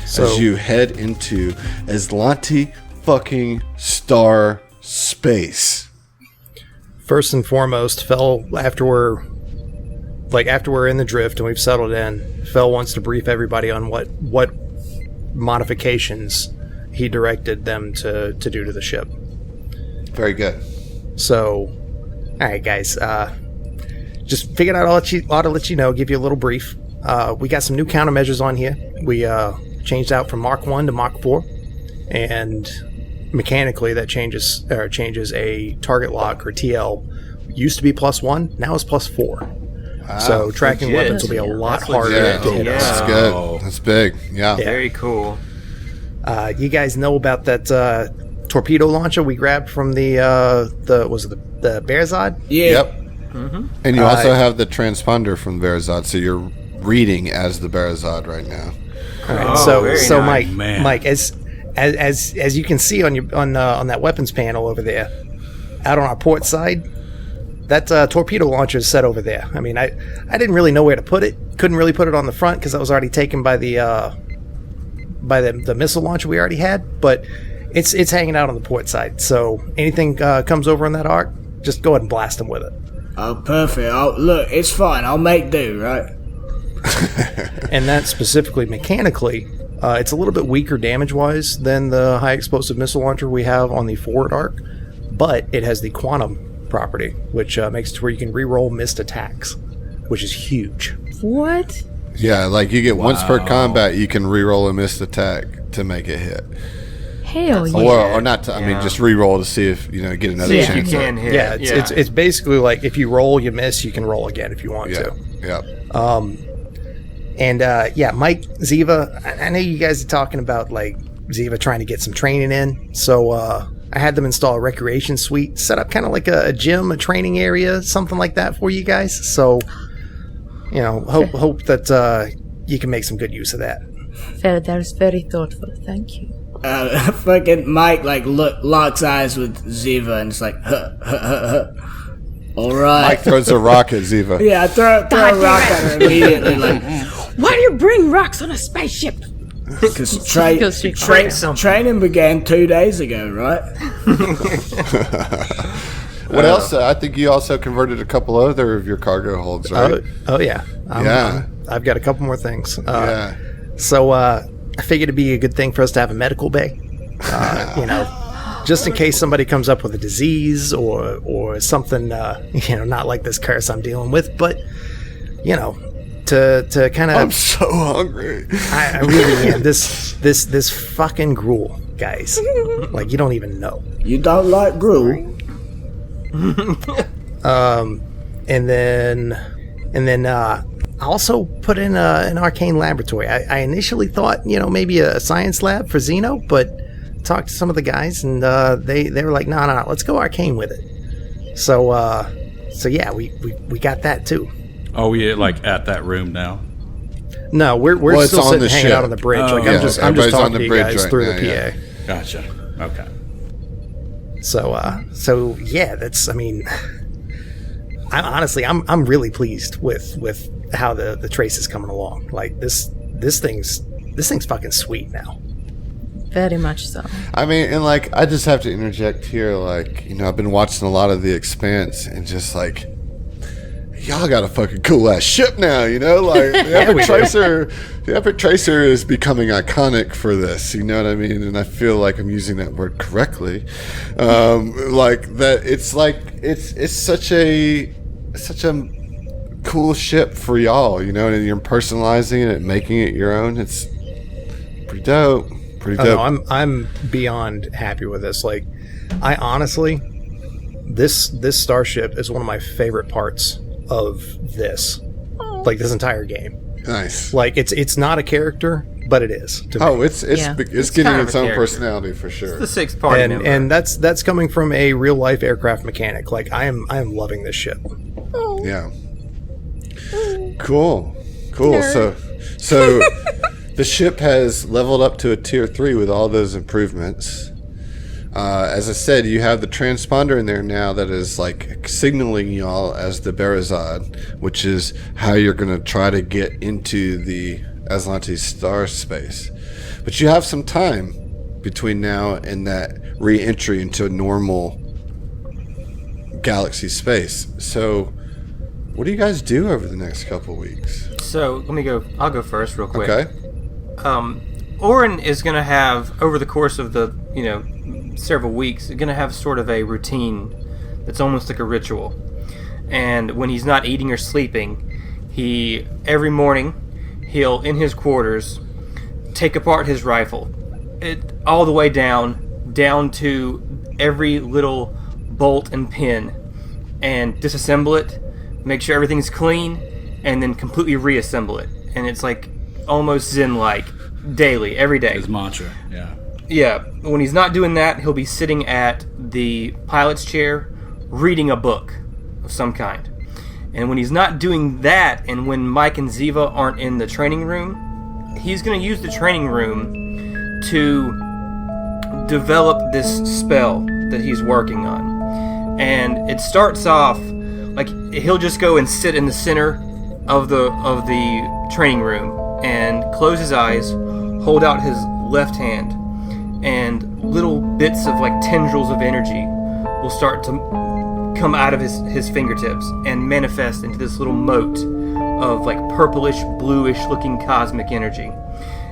So As you head into Aslanti fucking star space. first and foremost, Fel, after we're in the drift and we've settled in, Fel wants to brief everybody on what modifications he directed them to do to the ship. Very good. So, all right, guys, just figured out ought to let you know, give you a little brief. We got some new countermeasures on here. We changed out from Mark 1 to Mark 4, and mechanically that changes a target lock, or TL. Used to be +1, now it's +4. So tracking legit. weapons will be a lot That's harder legit. to hit Yeah. us. That's good. That's big. Yeah. Very cool. You guys know about that torpedo launcher we grabbed from the Bearzod? Yeah. Yep. And you also have the transponder from Bearzod, so you're reading as the Bearzod right now. Oh, very so nice. Mike, as you can see on that weapons panel over there, out on our port side, that torpedo launcher is set over there. I mean, I didn't really know where to put it. Couldn't really put it on the front because that was already taken by the missile launcher we already had. But It's hanging out on the port side. So anything comes over on that arc, just go ahead and blast them with it. Oh, perfect. Look, it's fine. I'll make do, right? And that specifically mechanically, it's a little bit weaker damage-wise than the high explosive missile launcher we have on the forward arc, but it has the quantum property, which makes it to where you can reroll missed attacks, which is huge. What? Yeah, like you get once per combat, you can reroll a missed attack to make it hit. Hell yeah. Or not to, I mean, just re-roll to see if, get another See chance. if you can hit. Yeah, it's basically like if you roll, you miss, you can roll again if you want to. Yeah. And Mike, Ziva, I know you guys are talking about like Ziva trying to get some training in. So I had them install a recreation suite, set up kind of like a gym, a training area, something like that for you guys. So, hope that you can make some good use of that. That is very thoughtful. Thank you. Fucking Mike locks eyes with Ziva and it's like, all right. Mike throws a rock at Ziva. Yeah, throw a rock at her immediately. Like, why do you bring rocks on a spaceship? because training began 2 days ago, right? What else? I think you also converted a couple other of your cargo holds, right? Oh yeah. I've got a couple more things. Yeah. So I figured it'd be a good thing for us to have a medical bay. Just in case somebody comes up with a disease or something, not like this curse I'm dealing with, but to kind of. I'm so hungry. I really am. This fucking gruel, guys. Like you don't even know. You don't like gruel. And then I also put in an arcane laboratory. I initially thought, maybe a science lab for Xeno, but talked to some of the guys and they were like, no, let's go arcane with it. So yeah, we got that too. Oh, we like at that room now. No, we're still sitting hanging out on the bridge. Oh, I'm just talking on the to you bridge guys right through now, the PA. yeah. Gotcha. Okay. So yeah, that's. I mean, I'm really pleased with how the trace is coming along. Like this thing's fucking sweet now. Very much so. I mean, and like, I just have to interject here. Like, I've been watching a lot of The Expanse, and just like, y'all got a fucking cool ass ship now. Like the Epic Tracer is becoming iconic for this. You know what I mean? And I feel like I'm using that word correctly. Like that, it's such a cool ship for y'all. And you're personalizing it, making it your own. It's pretty dope. Pretty dope. Oh, no, I'm beyond happy with this. Like, I honestly, this starship is one of my favorite parts of this. Like this entire game. Nice. Like it's not a character, but it is. To me. It's getting kind of its a own character. personality for sure. It's the sixth party member. And that's coming from a real life aircraft mechanic. Like I am loving this ship. Yeah. Cool. So the ship has leveled up to a tier 3 with all those improvements. As I said, you have the transponder in there now that is like signaling y'all as the Berazad, which is how you're going to try to get into the Aslantes star space. But you have some time between now and that re-entry into normal galaxy space. So what do you guys do over the next couple weeks? So I'll go first real quick. Okay. Orin is going to have, over the course of the, several weeks, going to have sort of a routine that's almost like a ritual. And when he's not eating or sleeping, every morning, he'll, in his quarters, take apart his rifle. All the way down to every little bolt and pin, and disassemble it, make sure everything's clean, and then completely reassemble it. And it's like almost Zen-like, daily, every day. His mantra, yeah. Yeah, when he's not doing that, he'll be sitting at the pilot's chair reading a book of some kind. And when he's not doing that, and when Mike and Ziva aren't in the training room, he's going to use the training room to develop this spell that he's working on. And it starts off like he'll just go and sit in the center of the training room and close his eyes, hold out his left hand, and little bits of like tendrils of energy will start to come out of his fingertips and manifest into this little mote of like purplish, bluish looking cosmic energy.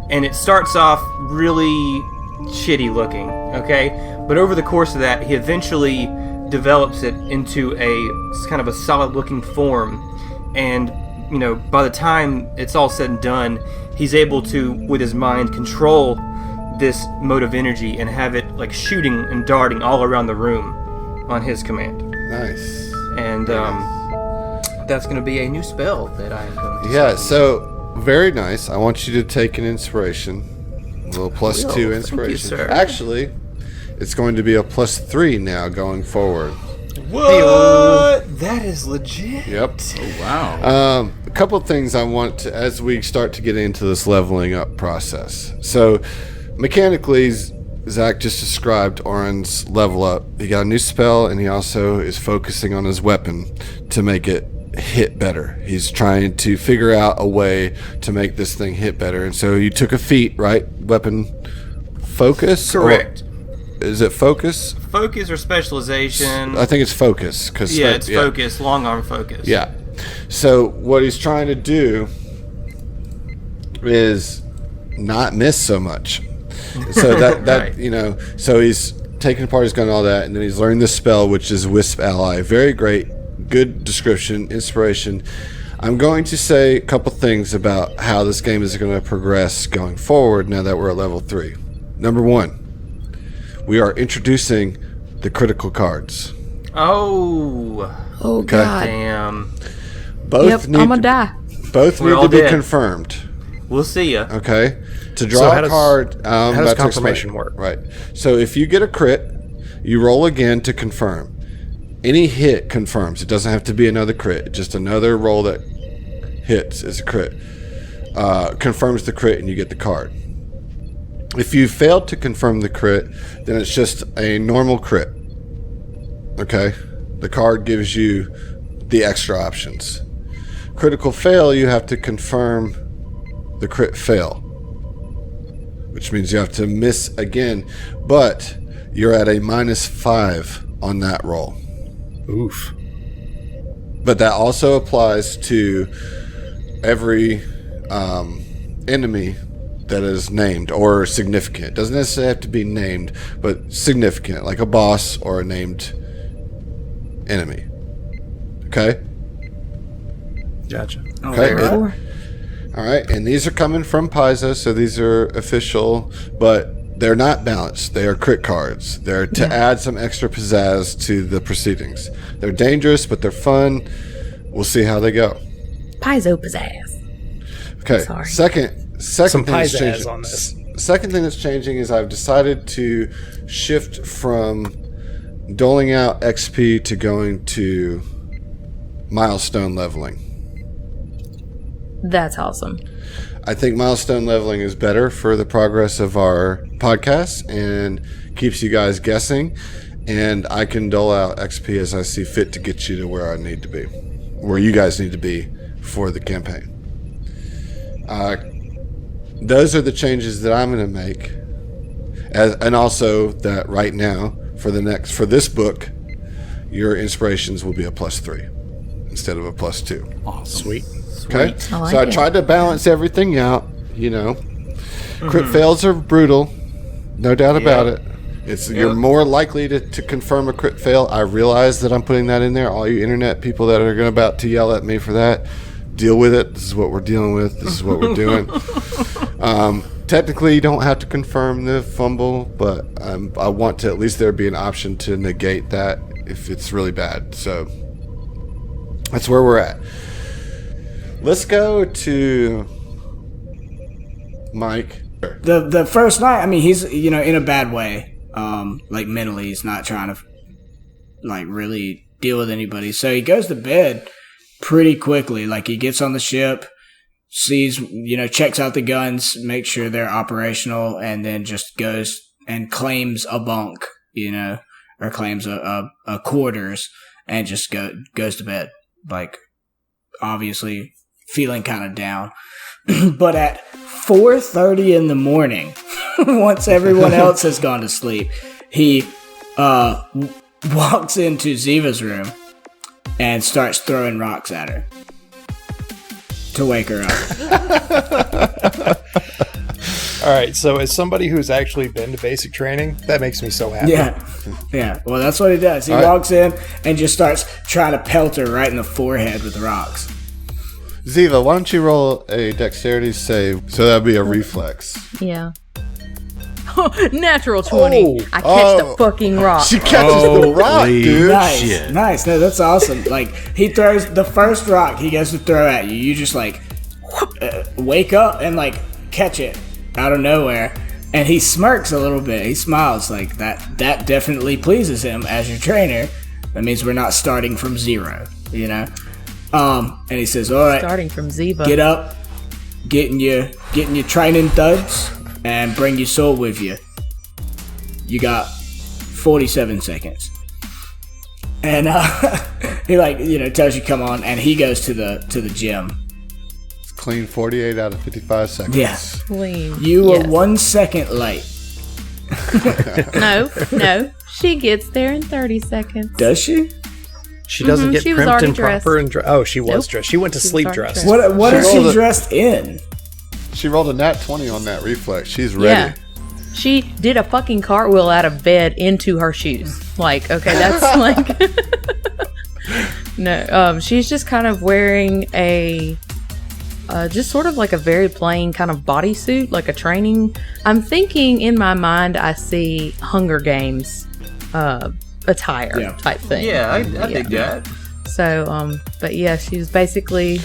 And it starts off really shitty looking, okay? But over the course of that, he eventually develops it into a kind of a solid looking form. And, you know, by the time it's all said and done, he's able to, with his mind, control this mode of energy and have it like shooting and darting all around the room on his command. Nice. And that's going to be a new spell that I am going to Yeah, study. so very nice. I want you to take an inspiration. A little plus Will. 2 Thank you, inspiration. sir. Actually, it's going to be a plus 3 now going forward. What? That is legit. Yep. Oh, wow. A couple of things I want to, as we start to get into this leveling up process. So, mechanically, Zach just described Oren's level up. He got a new spell, and he also is focusing on his weapon to make it hit better. He's trying to figure out a way to make this thing hit better. And so you took a feat, right? Weapon focus? Correct. Or is it focus? Focus or specialization? I think it's focus. Yeah, it's focus, long arm focus. Yeah. So what he's trying to do is not miss so much. So that Right. you know, so he's taking apart his gun and all that, and then he's learned this spell, which is Wisp Ally. Very great, good description, inspiration. I'm going to say a couple things about how this game is going to progress going forward now that we're at level 3. Number 1, we are introducing the critical cards. Oh, Oh, God. damn. Both Yep, I'm gonna die. Both We're need all to be dead. confirmed. We'll see ya. Okay, to draw So how a does- card. how does about to confirmation explain. work? Right. So if you get a crit, you roll again to confirm. Any hit confirms. It doesn't have to be another crit. Just another roll that hits is a crit. Confirms the crit, and you get the card. If you fail to confirm the crit, then it's just a normal crit. Okay, the card gives you the extra options. Critical fail, you have to confirm the crit fail, which means you have to miss again, but you're at a -5 on that roll. Oof. But that also applies to every enemy that is named or significant. It doesn't necessarily have to be named, but significant, like a boss or a named enemy. Okay? Gotcha. Okay. Four. All right, and these are coming from Paizo, so these are official, but they're not balanced. They are crit cards. They're to add some extra pizzazz to the proceedings. They're dangerous, but they're fun. We'll see how they go. Paizo pizzazz. Okay. Sorry. Second Some thing that's pizzazz changing. on this. Second thing that's changing is I've decided to shift from doling out XP to going to milestone leveling. That's awesome. I think milestone leveling is better for the progress of our podcast and keeps you guys guessing. And I can dole out XP as I see fit to get you to where I need to be, where you guys need to be for the campaign. Those are the changes that I'm going to make, and also that right now for this book, your inspirations will be a +3 instead of a +2. Awesome. Sweet. Okay, I like so I it. tried to balance everything out. You know, crit fails are brutal, no doubt about it. You're more likely to confirm a crit fail. I realize that I'm putting that in there. All you internet people that are about to yell at me for that, deal with it. This is what we're dealing with. This is what we're doing. Technically, you don't have to confirm the fumble, but I want to at least there be an option to negate that if it's really bad. So that's where we're at. Let's go to Mike. The first night, I mean, he's in a bad way. Like mentally, he's not trying to like really deal with anybody. So he goes to bed pretty quickly. Like he gets on the ship, sees, checks out the guns, makes sure they're operational, and then just goes and claims a bunk, or claims a quarters, and just goes to bed. Like obviously feeling kind of down. But at 4:30 in the morning, once everyone else has gone to sleep, he walks into Ziva's room and starts throwing rocks at her to wake her up. All right, so as somebody who's actually been to basic training, that makes me so happy. Yeah. Well, that's what he does. He walks in and just starts trying to pelt her right in the forehead with rocks. Ziva, why don't you roll a dexterity save? So that'd be a reflex. Yeah. Natural 20. I catch the fucking rock. She catches the rock, dude. Nice. No, that's awesome. Like, he throws the first rock he gets to throw at you. You just, like, wake up and, like, catch it out of nowhere. And he smirks a little bit. He smiles. Like, that definitely pleases him as your trainer. That means we're not starting from zero, you know? And he says, all right. Starting from Ziva. Get up. Getting your training thuds. And bring your soul with you. You got 47 seconds. And he tells you come on, and he goes to the gym. It's clean 48 out of 55 seconds. Yes. Clean. You were 1 second late. No. She gets there in 30 seconds. Does she? She doesn't get she was primped already and proper and she was Nope. dressed. She went to sleep was already dressed. dressed. What is she rolled dressed in? She rolled a nat 20 on that reflex. She's ready. Yeah. She did a fucking cartwheel out of bed into her shoes. Like, okay, that's like... No, she's just kind of wearing a... just sort of like a very plain kind of bodysuit, like a training... I'm thinking in my mind I see Hunger Games attire type thing. Yeah, I dig that. So, but yeah, she was basically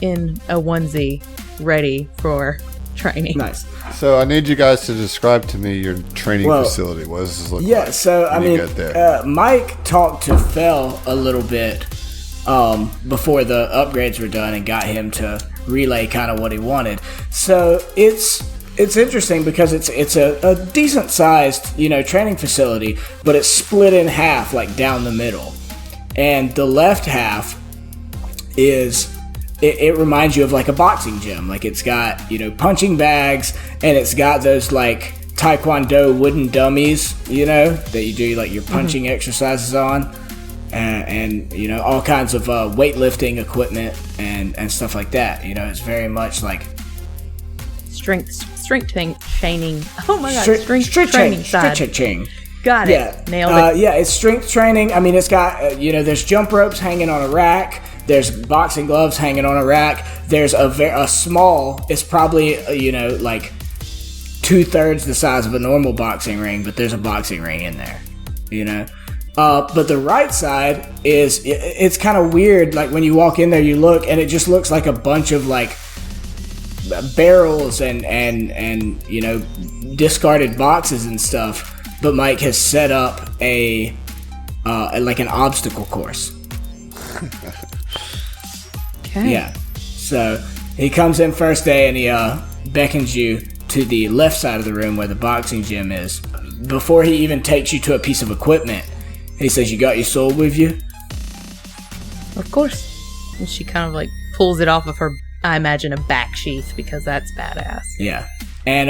in a onesie, ready for training. Nice. So I need you guys to describe to me your training facility. What does this look like? Yeah, so I when you mean, get there? Mike talked to Fel a little bit before the upgrades were done and got him to relay kind of what he wanted. So it's interesting because it's a decent sized training facility, but it's split in half, like down the middle, and the left half is. It reminds you of like a boxing gym. Like it's got, punching bags, and it's got those like Taekwondo wooden dummies, that you do like your punching exercises on, and all kinds of weightlifting equipment and stuff like that. It's very much like Strength training. Oh my god, strength strength training side. training. Got it. Yeah, Nailed it. Yeah, it's strength training. I mean, it's got there's jump ropes hanging on a rack. There's boxing gloves hanging on a rack. There's a small. It's probably like 2/3 the size of a normal boxing ring, but there's a boxing ring in there. But the right side it's kind of weird. Like when you walk in there, you look and it just looks like a bunch of like barrels and discarded boxes and stuff. But Mike has set up a like an obstacle course. Okay. Yeah. So he comes in first day and he beckons you to the left side of the room where the boxing gym is. Before he even takes you to a piece of equipment, he says, "You got your sword with you?" Of course. And she kind of like pulls it off of her, I imagine, a back sheath, because that's badass. Yeah. And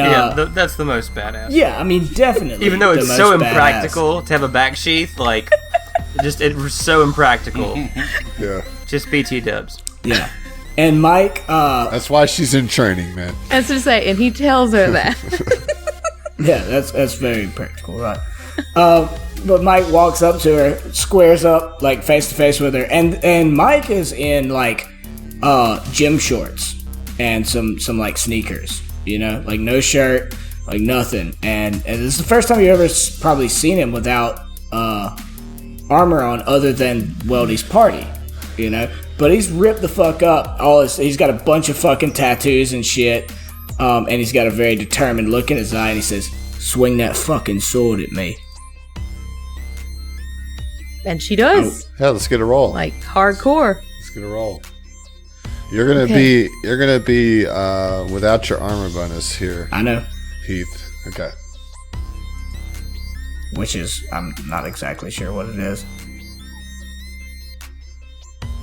that's the most badass. yeah, I mean, definitely. Even though the it's most so badass. impractical to have a back sheath, like, it was so impractical. Yeah. Just BT dubs. Yeah. And Mike, That's why she's in training, man. As to say, and he tells her that. yeah, that's very practical, right? But Mike walks up to her, squares up like face to face with her, and Mike is in like gym shorts and some like sneakers, like no shirt, like nothing, and this is the first time you ever probably seen him without armor on, other than Weldy's party, But he's ripped the fuck up. He's got a bunch of fucking tattoos and shit, and he's got a very determined look in his eye, and he says, "Swing that fucking sword at me." And she does. Yeah, let's get a roll. Like hardcore. Let's get a roll. You're gonna be without your armor bonus here, I know. Heath. Okay. Which is, I'm not exactly sure what it is.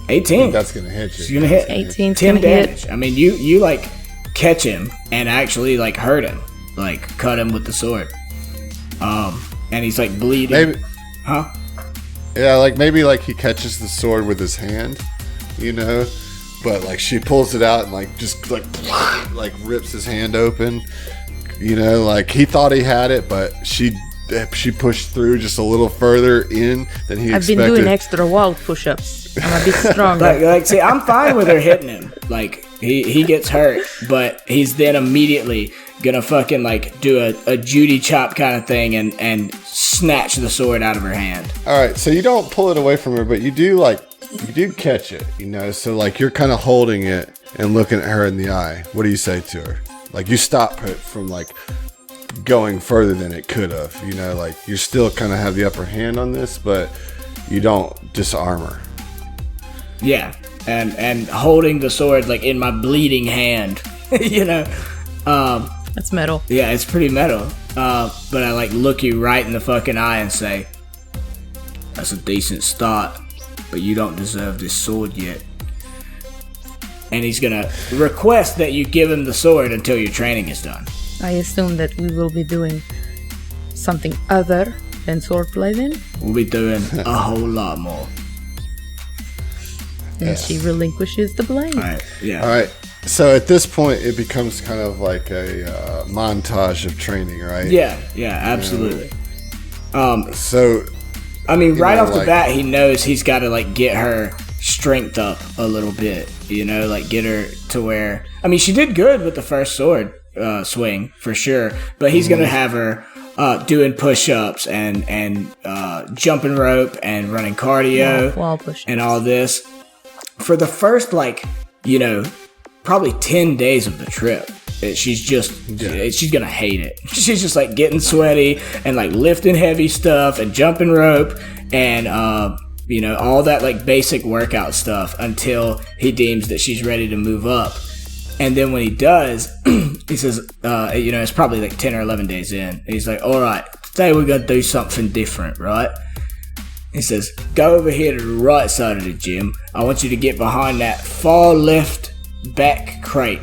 18. That's gonna hit you. She's gonna hit 18's 10 gonna hit. damage. I mean, you like catch him and actually like hurt him, like cut him with the sword. and he's like bleeding. Maybe, Huh? yeah, like maybe like he catches the sword with his hand, you know, but like she pulls it out and like just like rips his hand open, you know, like he thought he had it, but she pushed through just a little further in than he I've expected. been doing extra wall push-ups. I'm a bit stronger. Like, see, I'm fine with her hitting him. Like, he gets hurt, but he's then immediately gonna fucking, like, do a Judy chop kind of thing and snatch the sword out of her hand. All right, so you don't pull it away from her, but you do catch it, you know, so like you're kind of holding it and looking at her in the eye. What do you say to her? Like, you stop it from like going further than it could have, you know, like you still kind of have the upper hand on this, but you don't disarm her. Yeah, and holding the sword, like, in my bleeding hand, you know. That's metal. Yeah, it's pretty metal. But I, like, look you right in the fucking eye and say, that's a decent start, but you don't deserve this sword yet. And he's gonna request that you give him the sword until your training is done. I assume that we will be doing something other than swordplay then? We'll be doing a whole lot more. And she relinquishes the blade. All right, yeah. All right, so at this point it becomes kind of like a montage of training, right? Yeah, absolutely. So I mean, right know, off the like- bat, he knows he's got to, like, get her strength up a little bit, you know, like, get her to where, I mean, she did good with the first sword swing, for sure, but he's going to have her doing push-ups and jumping rope and running cardio Wall push. and all this. For the first, like, you know, probably 10 days of the trip, she's gonna hate it. She's just like getting sweaty and like lifting heavy stuff and jumping rope and you know, all that like basic workout stuff until he deems that she's ready to move up. And then when he does, he says, you know, it's probably like 10 or 11 days in. He's like, all right, today we're gonna do something different, right? He says, go over here to the right side of the gym. I want you to get behind that far left back crate,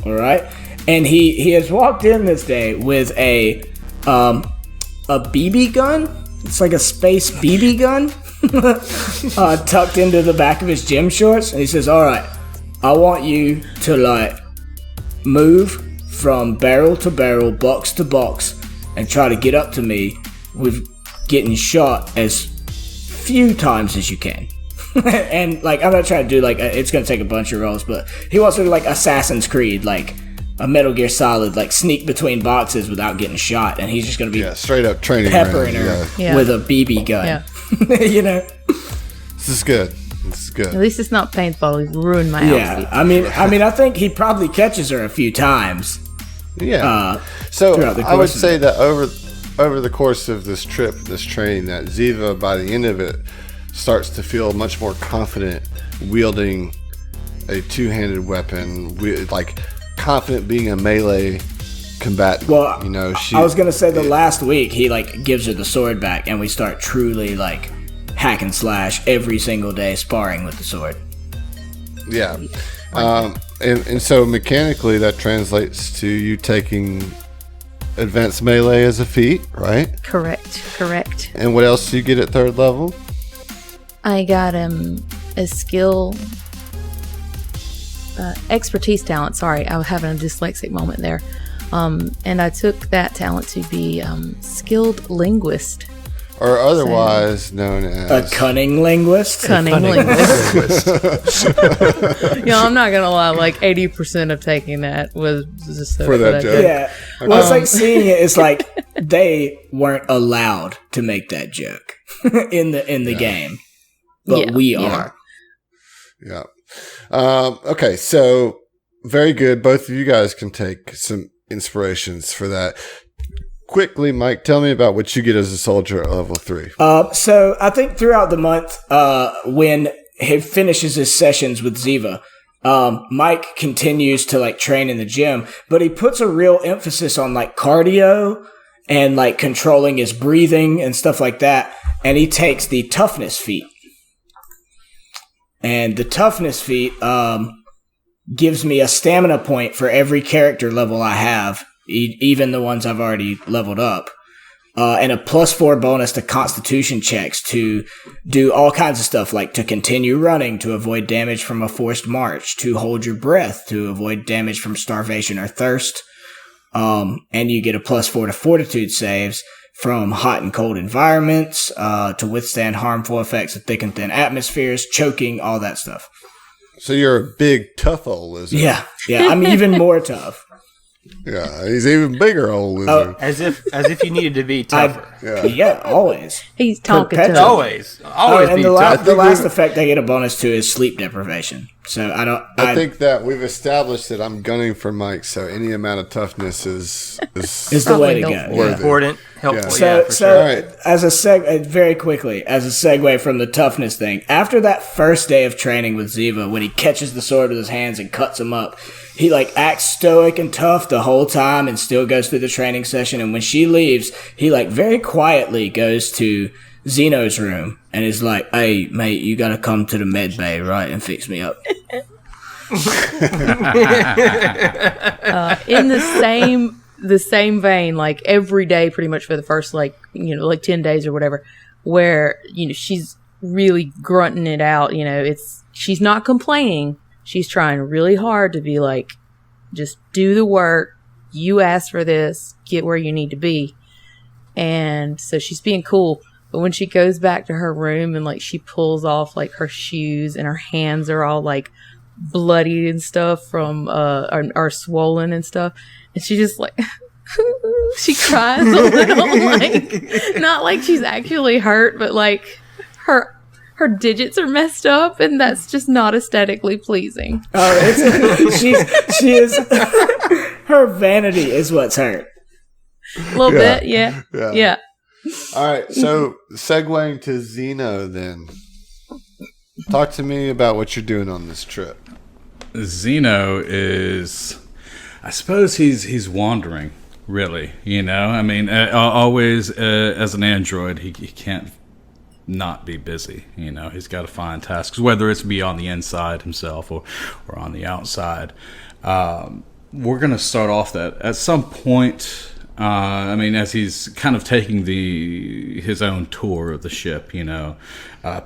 all right? And he has walked in this day with a BB gun. It's like a space BB gun tucked into the back of his gym shorts. And he says, all right, I want you to like move from barrel to barrel, box to box, and try to get up to me with getting shot as few times as you can. And like, I'm not trying to do like it's gonna take a bunch of rolls, but he wants to do like Assassin's Creed, like a Metal Gear Solid, like sneak between boxes without getting shot, and he's just gonna be straight up training peppering round, her Yeah. with a BB gun. Yeah. You know. This is good. At least it's not paintball. He's ruined my Yeah. outfit. I mean, I think he probably catches her a few times. Yeah. So throughout the I would course of say it. that over the course of this trip, this training, that Ziva, by the end of it, starts to feel much more confident wielding a two-handed weapon, like confident being a melee combatant. Well, you know, I was gonna say the last week he like gives her the sword back, and we start truly like hack and slash every single day, sparring with the sword. Yeah. And so mechanically that translates to you taking advanced melee as a feat, right? Correct. And what else do you get at third level? I got a skill, expertise talent. Sorry, I was having a dyslexic moment there. And I took that talent to be skilled linguist. Or otherwise known as A cunning linguist. Cunning linguist. I'm not gonna lie. Like 80% of taking that was just For that joke. Yeah. Well, it's like seeing it. It's like they weren't allowed to make that joke in the game, but Yeah, we yeah. are. Yeah. Okay, so very good. Both of you guys can take some inspirations for that. Quickly, Mike, tell me about what you get as a soldier at level 3. So I think throughout the month, when he finishes his sessions with Ziva, Mike continues to like train in the gym, but he puts a real emphasis on like cardio and like controlling his breathing and stuff like that. And he takes the toughness feat. And the toughness feat gives me a stamina point for every character level I have, even the ones I've already leveled up. and a +4 bonus to Constitution checks to do all kinds of stuff, like to continue running, to avoid damage from a forced march, to hold your breath, to avoid damage from starvation or thirst. And you get a +4 to Fortitude saves from hot and cold environments, to withstand harmful effects of thick and thin atmospheres, choking, all that stuff. So you're a big, tough old lizard. Yeah, I'm even more tough. Yeah, he's even bigger old lizard. As if you needed to be tougher. Yeah, always. He's talking to Perpetually. us. Always And be the tough. last effect I get a bonus to is sleep deprivation. So I think that we've established that I'm gunning for Mike, so any amount of toughness is the way to go. Probably worth it. Important, helpful, So, for so sure. All right. as a very quickly, as a segue from the toughness thing, after that first day of training with Ziva, when he catches the sword with his hands and cuts him up, he like acts stoic and tough the whole time and still goes through the training session. And when she leaves, he like very quietly goes to Zeno's room and is like, "Hey, mate, you gotta come to the med bay, right, and fix me up." In the same vein, like every day pretty much for the first like 10 days or whatever, where she's really grunting it out, she's not complaining, she's trying really hard to be like, just do the work, you asked for this, get where you need to be. And so she's being cool, but when she goes back to her room and like she pulls off like her shoes and her hands are all like bloodied and stuff from are swollen and stuff, and she just like she cries a little, like not like she's actually hurt, but like her digits are messed up, and that's just not aesthetically pleasing. She is her vanity is what's hurt. A little bit, yeah. All right, so segueing to Zeno then. Talk to me about what you're doing on this trip. Zeno is, I suppose he's wandering, really. I mean, always as an android, he can't not be busy. He's got to find tasks, whether it's be on the inside himself or on the outside. We're going to start off that at some point. I mean, as he's kind of taking his own tour of the ship,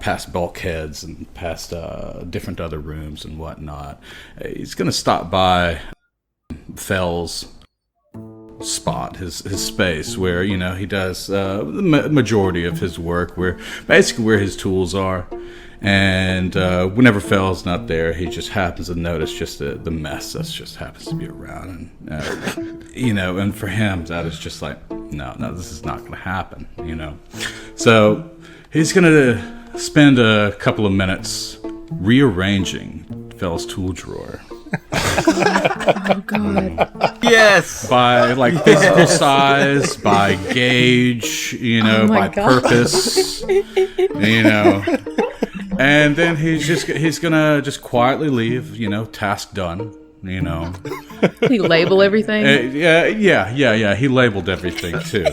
past bulkheads and past different other rooms and whatnot, he's going to stop by Fell's spot, his space, where he does the majority of his work, where his tools are. And whenever Fell's not there, he just happens to notice just the mess that just happens to be around, and and for him that is just like, no, this is not going to happen, So he's going to spend a couple of minutes rearranging Fell's tool drawer. Oh god. Yes. By like physical size, by gauge, by God. purpose, and then he's gonna just quietly leave, task done, He label everything. Yeah. He labeled everything too,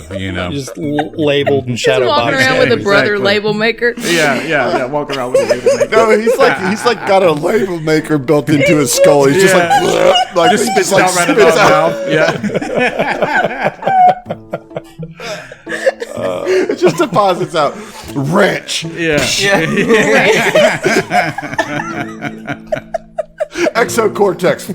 Just labeled and Just shadow walking boxed. around with a brother exactly. label maker. Yeah, walking around with a label maker. No, he's like got a label maker built into his skull. He's just like Just spits like out right in spits his out. mouth. Yeah. It just deposits out. Wrench. Yeah. Exocortex.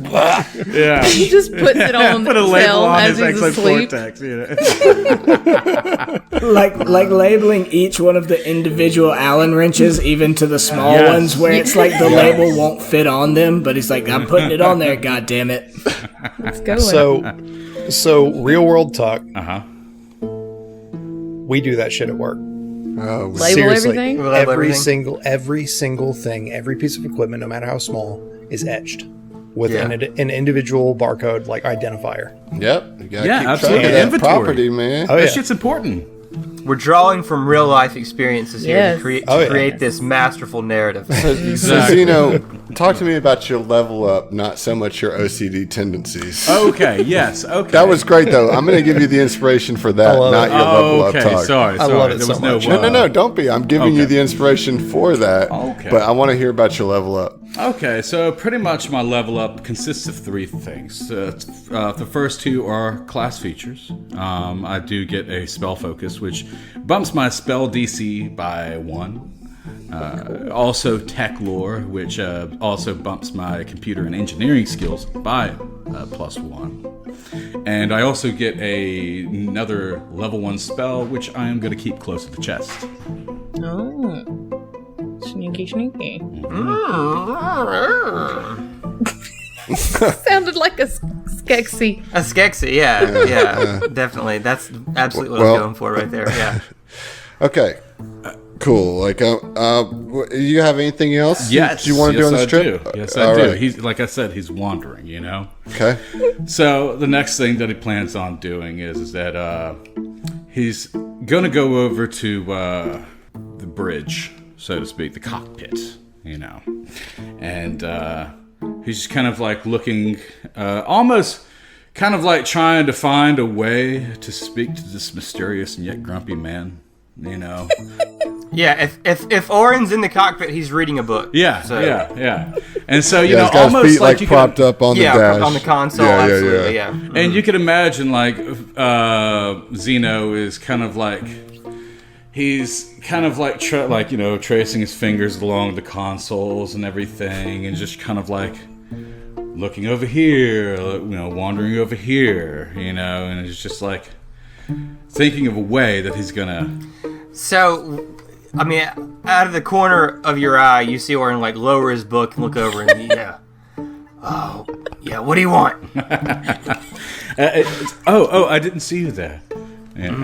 Yeah. He just puts it on Put a label Fell on as his he's asleep. exocortex. like labeling each one of the individual Allen wrenches, even to the small Yes. ones, where it's like the label won't fit on them, but he's like, I'm putting it on there, god damn it. Let's go. So real world talk. Uh-huh. We do that shit at work. Oh, Label Seriously, everything? Label every everything? single thing, every piece of equipment, no matter how small, is etched with Yeah. an individual barcode like identifier. yep. You gotta Yeah, keep absolutely. track of that Inventory. property, man. Oh That yeah. shit's important. We're drawing from real life experiences here Yes. to create Oh, yeah. create this masterful narrative. So Zeno, talk to me about your level up, not so much your OCD tendencies. Okay, yes, okay. That was great, though. I'm going to give you the inspiration for that, love not it. your level up Okay, talk. sorry. I love it There so was much. No, don't be. I'm giving you Okay. the inspiration for that. Okay. But I want to hear about your level up. Okay, so pretty much my level up consists of three things. The first two are class features. I do get a spell focus, which bumps my spell DC by 1. Also tech lore, which also bumps my computer and engineering skills by +1. And I also get another level 1 spell, which I am going to keep close to the chest. Oh. Sneaky. Sounded like a Skeksis. A Skeksis, yeah, definitely. That's absolutely what I'm going for right there. Yeah. Okay. Cool. Like, you have anything else? Yes. you want to do on this trip? Yes, I do. Right. He's like I said, he's wandering. You know. Okay. So the next thing that he plans on doing is that he's gonna go over to the bridge, so to speak, the cockpit. You know, and he's just kind of like looking, almost kind of like trying to find a way to speak to this mysterious and yet grumpy man. You know. Yeah, if Oren's in the cockpit, he's reading a book. Yeah, so. yeah. And so, you know, know, he's got his almost feet, like propped up on the dash. on the console, absolutely, yeah. Mm-hmm. And you can imagine, like, Zeno is kind of like, he's kind of like, tracing his fingers along the consoles and everything, and just kind of like looking over here, you know, wandering over here, you know, and it's just like thinking of a way that he's gonna. So, I mean, out of the corner of your eye, you see Oren like lower his book and look over and what do you want? I didn't see you there. Yeah.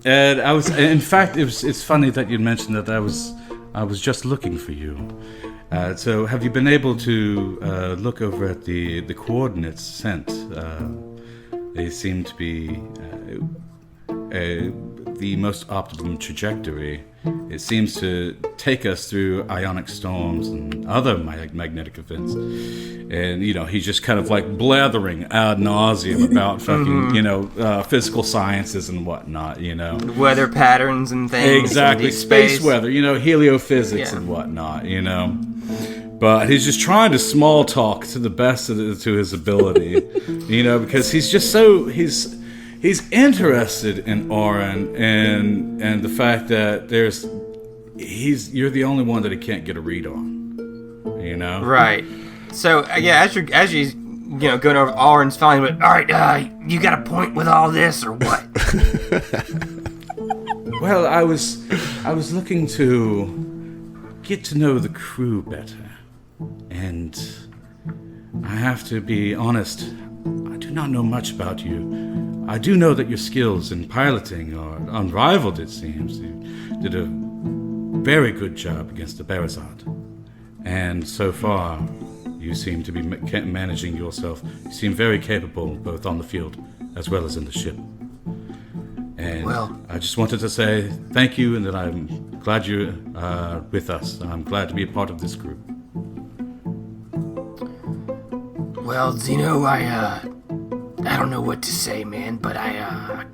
And I was, in fact, it's funny that you mentioned that I was just looking for you. So have you been able to look over at the coordinates sent? They seem to be the most optimum trajectory. It seems to take us through ionic storms and other magnetic events. And, you know, he's just kind of like blathering ad nauseum about fucking, you know, physical sciences and whatnot, you know. Weather patterns and things. Exactly. Space weather, you know, heliophysics and whatnot, you know. But he's just trying to small talk to the best to his ability, you know, because he's just so he's interested in Oren and the fact that you're the only one that he can't get a read on, you know. Right. So as you going over Oren's fine, but all right, you got a point with all this or what? Well, I was looking to get to know the crew better. And I have to be honest, I do not know much about you. I do know that your skills in piloting are unrivaled, it seems. You did a very good job against the Barazad. And so far, you seem to be managing yourself. You seem very capable, both on the field as well as in the ship. And I just wanted to say thank you and that I'm glad you're with us. I'm glad to be a part of this group. Well, Zeno, I don't know what to say, man, but I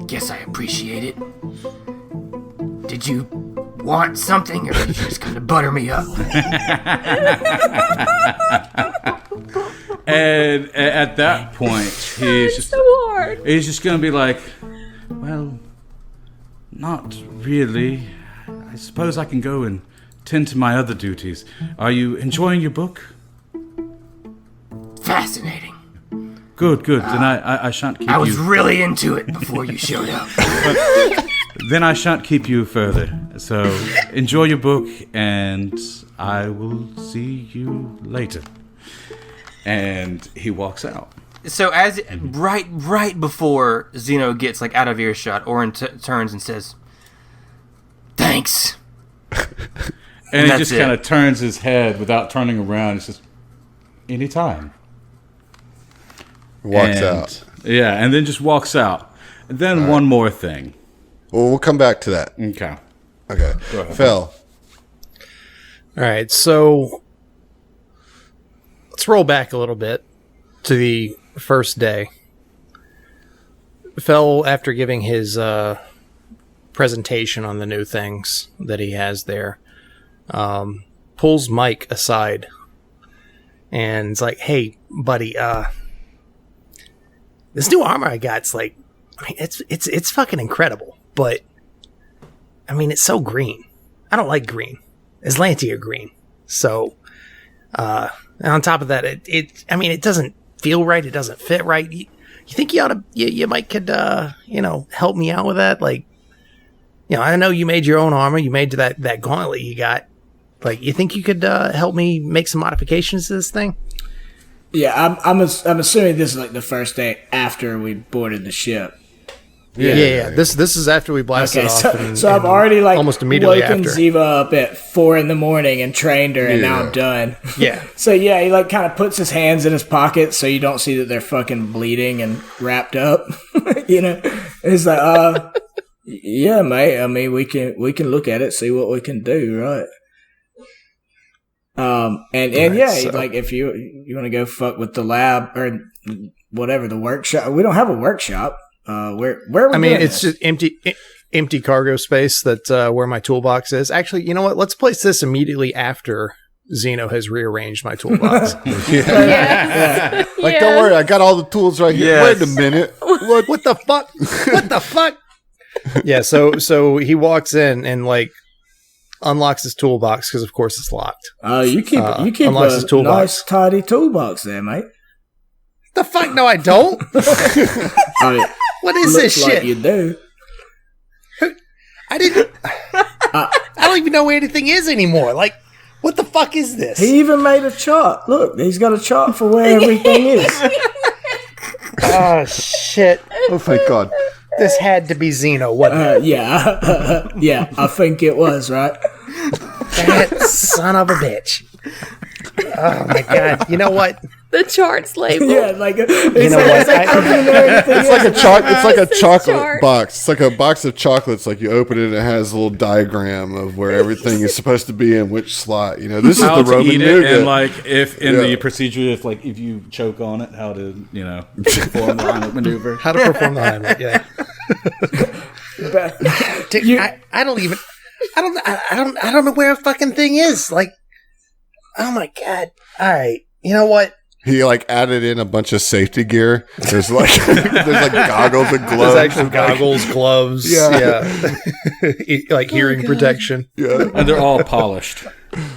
guess I appreciate it. Did you want something, or are you just gonna butter me up? And at that point, he's just gonna be like, well, not really. I suppose I can go and tend to my other duties. Are you enjoying your book? Fascinating. Good. Then I shan't keep you. I was really into it before you showed up. Then I shan't keep you further. So enjoy your book, and I will see you later. And he walks out. So as right before Zeno gets like out of earshot, Oren turns and says, "Thanks." And he just kind of turns his head without turning around and says, "Anytime." Walks out. Yeah, and then just walks out. And then one more thing. Well, we'll come back to that. Okay. Go ahead. All Phil. right, so let's roll back a little bit to the first day. Phil, after giving his presentation on the new things that he has there, pulls Mike aside and it's like, "Hey, buddy, this new armor I got's like, I mean, it's fucking incredible, but I mean, it's so green. I don't like green. Aslanti are green, so and on top of that, it doesn't feel right. It doesn't fit right. You think you might could help me out with that? Like, I know you made your own armor. You made that gauntlet you got. Like, you think you could help me make some modifications to this thing?" Yeah, I'm assuming this is like the first day after we boarded the ship. Yeah. This is after we blasted off. So I've already like almost immediately woken after Ziva up at 4 a.m. and trained her, and now I'm done. Yeah. So yeah, he like kind of puts his hands in his pockets so you don't see that they're fucking bleeding and wrapped up. It's like, yeah, mate. I mean, we can look at it, see what we can do, right? Like if you want to go fuck with the lab or whatever, the workshop. We don't have a workshop. Where are we? I mean, it's just empty cargo space that where my toolbox is. Actually, you know what? Let's place this immediately after Zeno has rearranged my toolbox. Yes. Like, don't worry, I got all the tools right here. Yes. Wait a minute. What the fuck? What the fuck? Yeah. So he walks in and like unlocks his toolbox because of course it's locked. You keep unlocks his a toolbox. nice tidy toolbox there, mate. The fuck? No, I don't. I mean, What is this like shit? you do. I didn't. I don't even know where anything is anymore. Like, what the fuck is this? He even made a chart. Look, he's got a chart for where everything is. Oh shit! Oh, thank God. This had to be Zeno, wasn't it? Yeah, yeah, I think it was right. That son of a bitch! Oh my god! You know what? The chart's labeled. Yeah, like You know what? It's like a It's like a This chocolate chart. box. It's like a box of chocolates. Like, you open it and it has a little diagram of where everything is supposed to be in which slot. This is How the to Roman eat it, nougat. and like if in Yeah. the procedure, if you choke on it, how to perform the Heimlich maneuver. How to perform the Heimlich? Yeah. Dude, I don't know where a fucking thing is. Like, oh my god! All right, you know what? He like added in a bunch of safety gear. There's like goggles and gloves. There's actual goggles, gloves, Yeah. like hearing protection. Yeah. And they're all polished.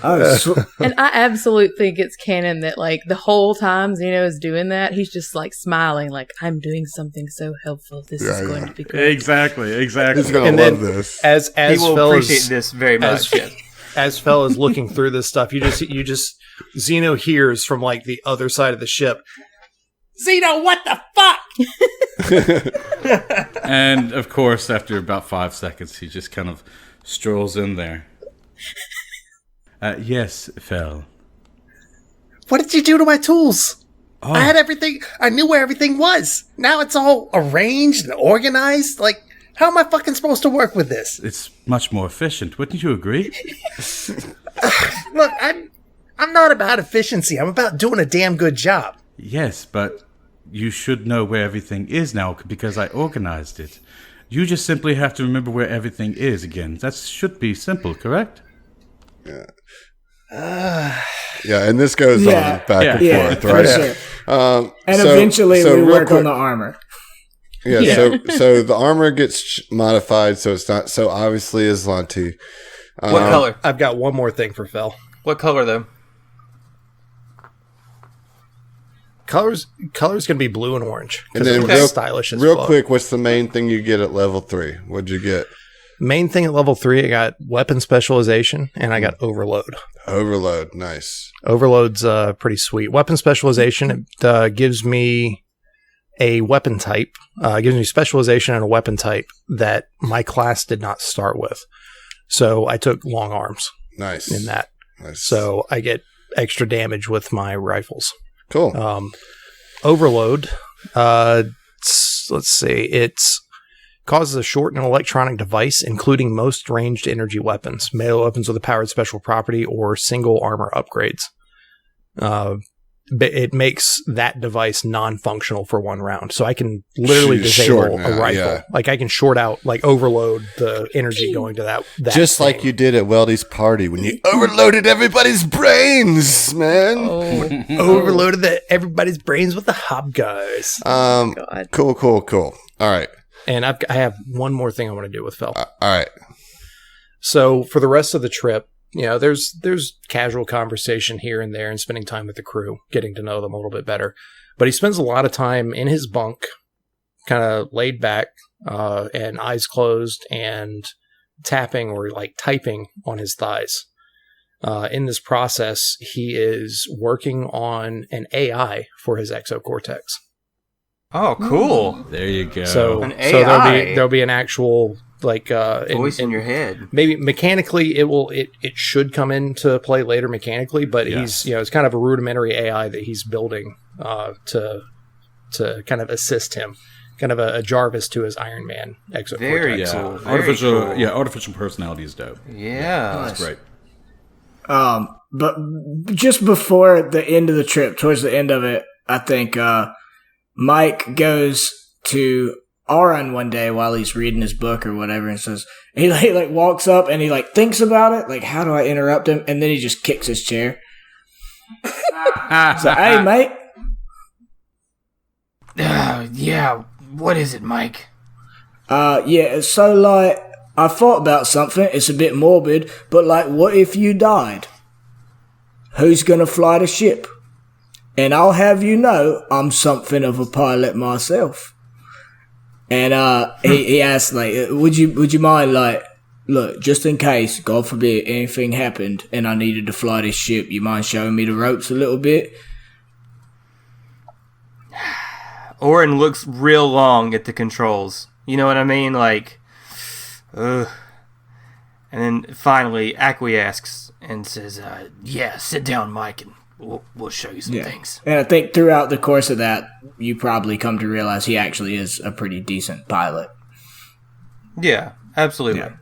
And I absolutely think it's canon that like the whole time Zeno is doing that, he's just like smiling, like, I'm doing something so helpful. This is going to be great. Exactly. He's gonna And love then this. As He will fellas, appreciate this very much. Yes. as Fel is looking through this stuff, you just Zeno hears from like the other side of the ship. Zeno, what the fuck? And of course, after about 5 seconds, he just kind of strolls in there. Yes, Fel. What did you do to my tools? Oh, I had everything. I knew where everything was. Now it's all arranged and organized. Like, how am I fucking supposed to work with this? it's much more efficient. Wouldn't you agree? Look, I'm not about efficiency. I'm about doing a damn good job. Yes, but you should know where everything is now because I organized it. You just simply have to remember where everything is again. That should be simple, correct? Yeah, and this goes on back and Yeah, forth, right? for sure. And so- eventually so we real work quick- on the armor. Yeah, so the armor gets modified, so it's not so obviously Aslanti. What color? I've got one more thing for Fel. What color though? Color's gonna be blue and orange. And 'cause then it's real, stylish as real fuck. quick, what's the main thing you get at level 3? What'd you get? Main thing at level 3, I got weapon specialization and I got overload. Overload, nice. Overload's pretty sweet. Weapon specialization, it gives me a weapon type. It gives me specialization and a weapon type that my class did not start with. So I took long arms Nice. in that. Nice. So I get extra damage with my rifles. Cool. Overload, let's see, it causes a short and electronic device, including most ranged energy weapons, melee weapons with a powered special property, or single armor upgrades. it makes that device non-functional for 1 round. So I can literally disable a rifle. Yeah. Like I can short out, like overload the energy going to that just thing. Like you did at Weldy's party when you overloaded everybody's brains, man. Overloaded everybody's brains with the hobgoes. Cool. All right. And I have one more thing I want to do with Fel. All right. So for the rest of the trip, there's casual conversation here and there and spending time with the crew, getting to know them a little bit better. But he spends a lot of time in his bunk, kind of laid back, and eyes closed and tapping or like typing on his thighs. In this process, he is working on an AI for his exocortex. Oh, cool. There you go. So there'll be an actual voice in your head. Maybe mechanically it should come into play later mechanically, but he's it's kind of a rudimentary AI that he's building to kind of assist him, kind of a Jarvis to his Iron Man exocortex. Very cool. Artificial personality is dope. Yeah, that's great. But just before the end of the trip, towards the end of it, I think Mike goes to Aron one day while he's reading his book or whatever, and says he like walks up and he like thinks about it, like how do I interrupt him, and then he just kicks his chair. So hey mate, yeah, what is it, Mike? So like I thought about something. It's a bit morbid, but like, what if you died? Who's gonna fly the ship? And I'll have you know, I'm something of a pilot myself. And he asked, like, would you mind, like, look, just in case, God forbid, anything happened and I needed to fly this ship, you mind showing me the ropes a little bit? Oren looks real long at the controls. You know what I mean? Like, ugh. And then finally acquiesces and says, yeah, sit down, Mike, and we'll show you some things. And I think throughout the course of that, you probably come to realize he actually is a pretty decent pilot. Yeah, absolutely. Yeah.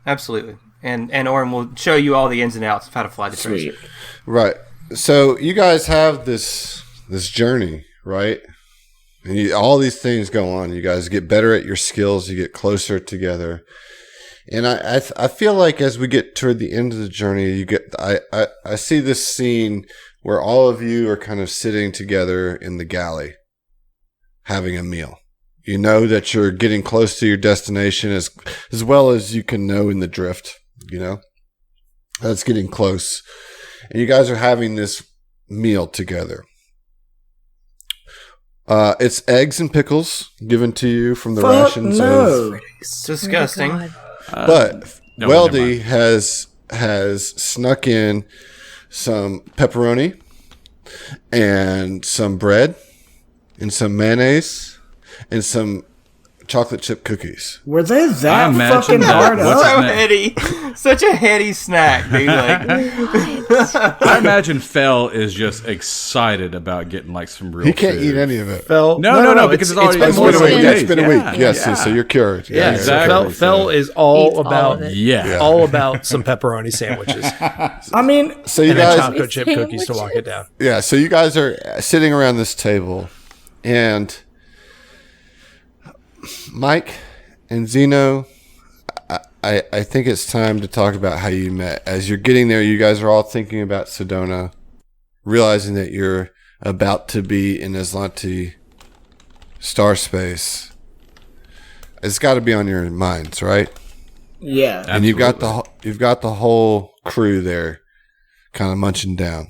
Absolutely. And Oren will show you all the ins and outs of how to fly the spaceship. Right. So you guys have this journey, right? And all these things go on. You guys get better at your skills. You get closer together. And I feel like as we get toward the end of the journey, I see this scene where all of you are kind of sitting together in the galley, having a meal. You know that you're getting close to your destination as well as you can know in the drift, That's getting close. And you guys are having this meal together. It's eggs and pickles given to you from the rations. No. It's disgusting. But Weldy has snuck in some pepperoni and some bread and some mayonnaise and some chocolate chip cookies. Were they that fucking hard up? So heady. Such a heady snack, dude. Like, I imagine Fel is just excited about getting like some real He can't food. eat any of it. Fel, no, because it's already been a week. It's been a week. Yes, so you're cured. Yeah, exactly. Fel is all about all about some pepperoni sandwiches. I mean, so you and guys chocolate chip cookies to walk it down. Yeah, so you guys are sitting around this table, and Mike and Zeno, I think it's time to talk about how you met. As you're getting there, you guys are all thinking about Cedona, realizing that you're about to be in Aslanti star space. It's got to be on your minds, right? Yeah. And you've got the whole crew there kind of munching down.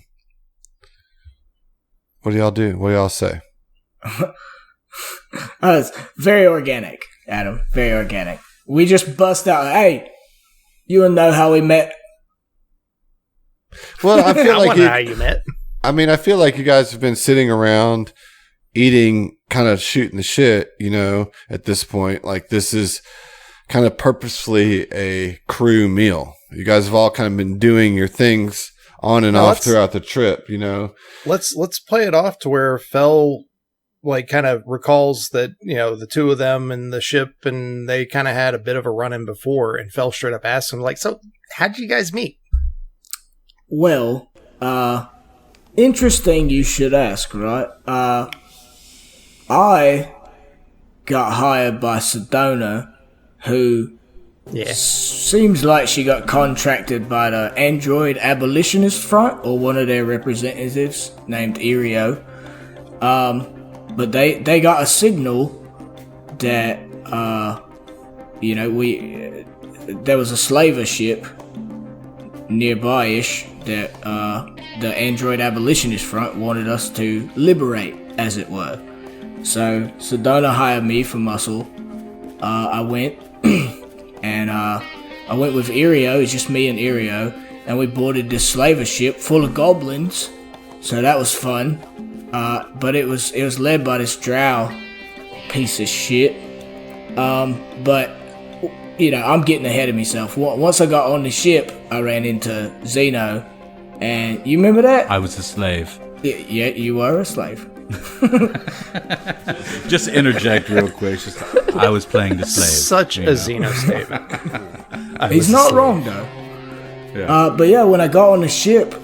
What do y'all do? What do y'all say? It's very organic, Adam. Very organic. We just bust out, hey, you want to know how we met? Well, I feel like how you met. I mean, I feel like you guys have been sitting around eating, kind of shooting the shit, at this point. Like, this is kind of purposefully a crew meal. You guys have all kind of been doing your things on and off throughout the trip, Let's play it off to where Fel kind of recalls that, the two of them and the ship, and they kind of had a bit of a run-in before, and Fel straight up asked him, so how'd you guys meet? Well, interesting you should ask, right? I got hired by Cedona, who seems like she got contracted by the Android Abolitionist Front, or one of their representatives named Aeon. But they got a signal that, there was a slaver ship nearby-ish that the Android Abolitionist Front wanted us to liberate, as it were. So Cedona hired me for muscle. I went, and I went with Aeon. It's just me and Aeon, and we boarded this slaver ship full of goblins. So that was fun. But it was led by this drow piece of shit. But I'm getting ahead of myself. Once I got on the ship, I ran into Zeno, and you remember that? I was a slave. Yeah, you were a slave. Just interject real quick. I was playing the slave. Such a Zeno statement. He's not wrong though. Yeah. But yeah, when I got on the ship,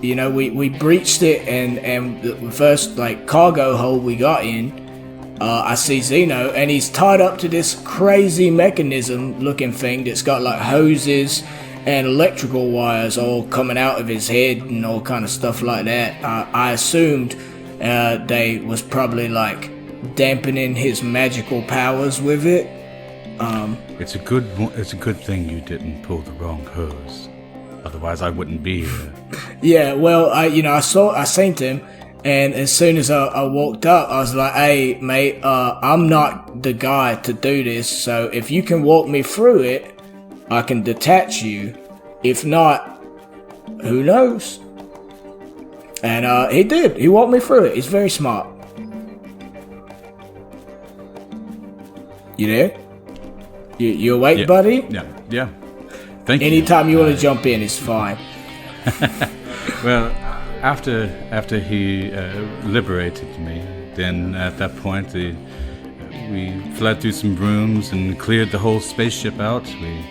we breached it, and the first cargo hold we got in, I see Zeno, and he's tied up to this crazy mechanism looking thing that's got hoses and electrical wires all coming out of his head and all kind of stuff like that. I assumed they was probably dampening his magical powers with it. It's a good thing you didn't pull the wrong hose. Otherwise, I wouldn't be here. Yeah, well, I seen him, and as soon as I walked up, I was like, "Hey, mate, I'm not the guy to do this. So if you can walk me through it, I can detach you. If not, who knows?" And he did. He walked me through it. He's very smart. You there? You awake, buddy? Yeah. Thank you. Anytime you want to jump in, it's fine. Well, after he liberated me, then at that point we fled through some rooms and cleared the whole spaceship out. We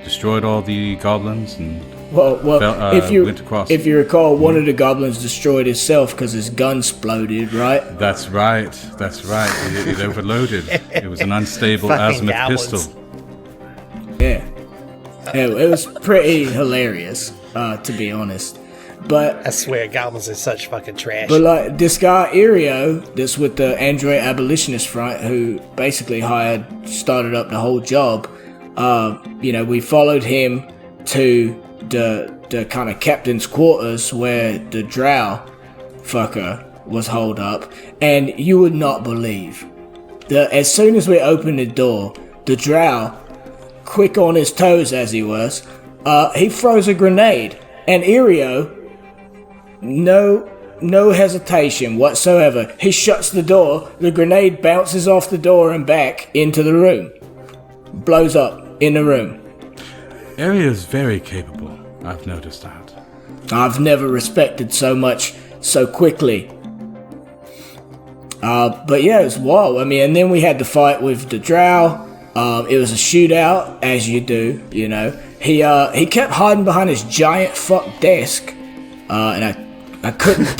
destroyed all the goblins and if you went across. If you recall, one of the goblins destroyed himself because his gun exploded, right? That's right. It overloaded. It was an unstable azimuth pistol. Yeah. It was pretty hilarious, to be honest. But I swear, goblins are such fucking trash. But this guy Aeon, that's with the Android Abolitionist Front, who basically started up the whole job. We followed him to the kind of captain's quarters where the drow fucker was holed up, and you would not believe that as soon as we opened the door, the drow, quick on his toes as he was, he throws a grenade, and Aeon, no hesitation whatsoever, he shuts the door, the grenade bounces off the door and back into the room, blows up in the room. Aeon is very capable. I've noticed that. I've never respected so much so quickly. But yeah, it was wild. I mean, and then we had the fight with the drow. It was a shootout, as you do, He kept hiding behind his giant fuck desk, and I couldn't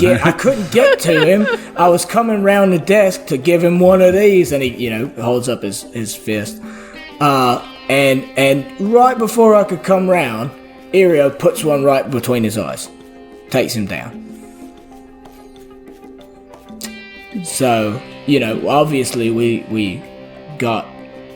get to him. I was coming round the desk to give him one of these, and he holds up his fist. And right before I could come round, Aeon puts one right between his eyes, takes him down. So, obviously we got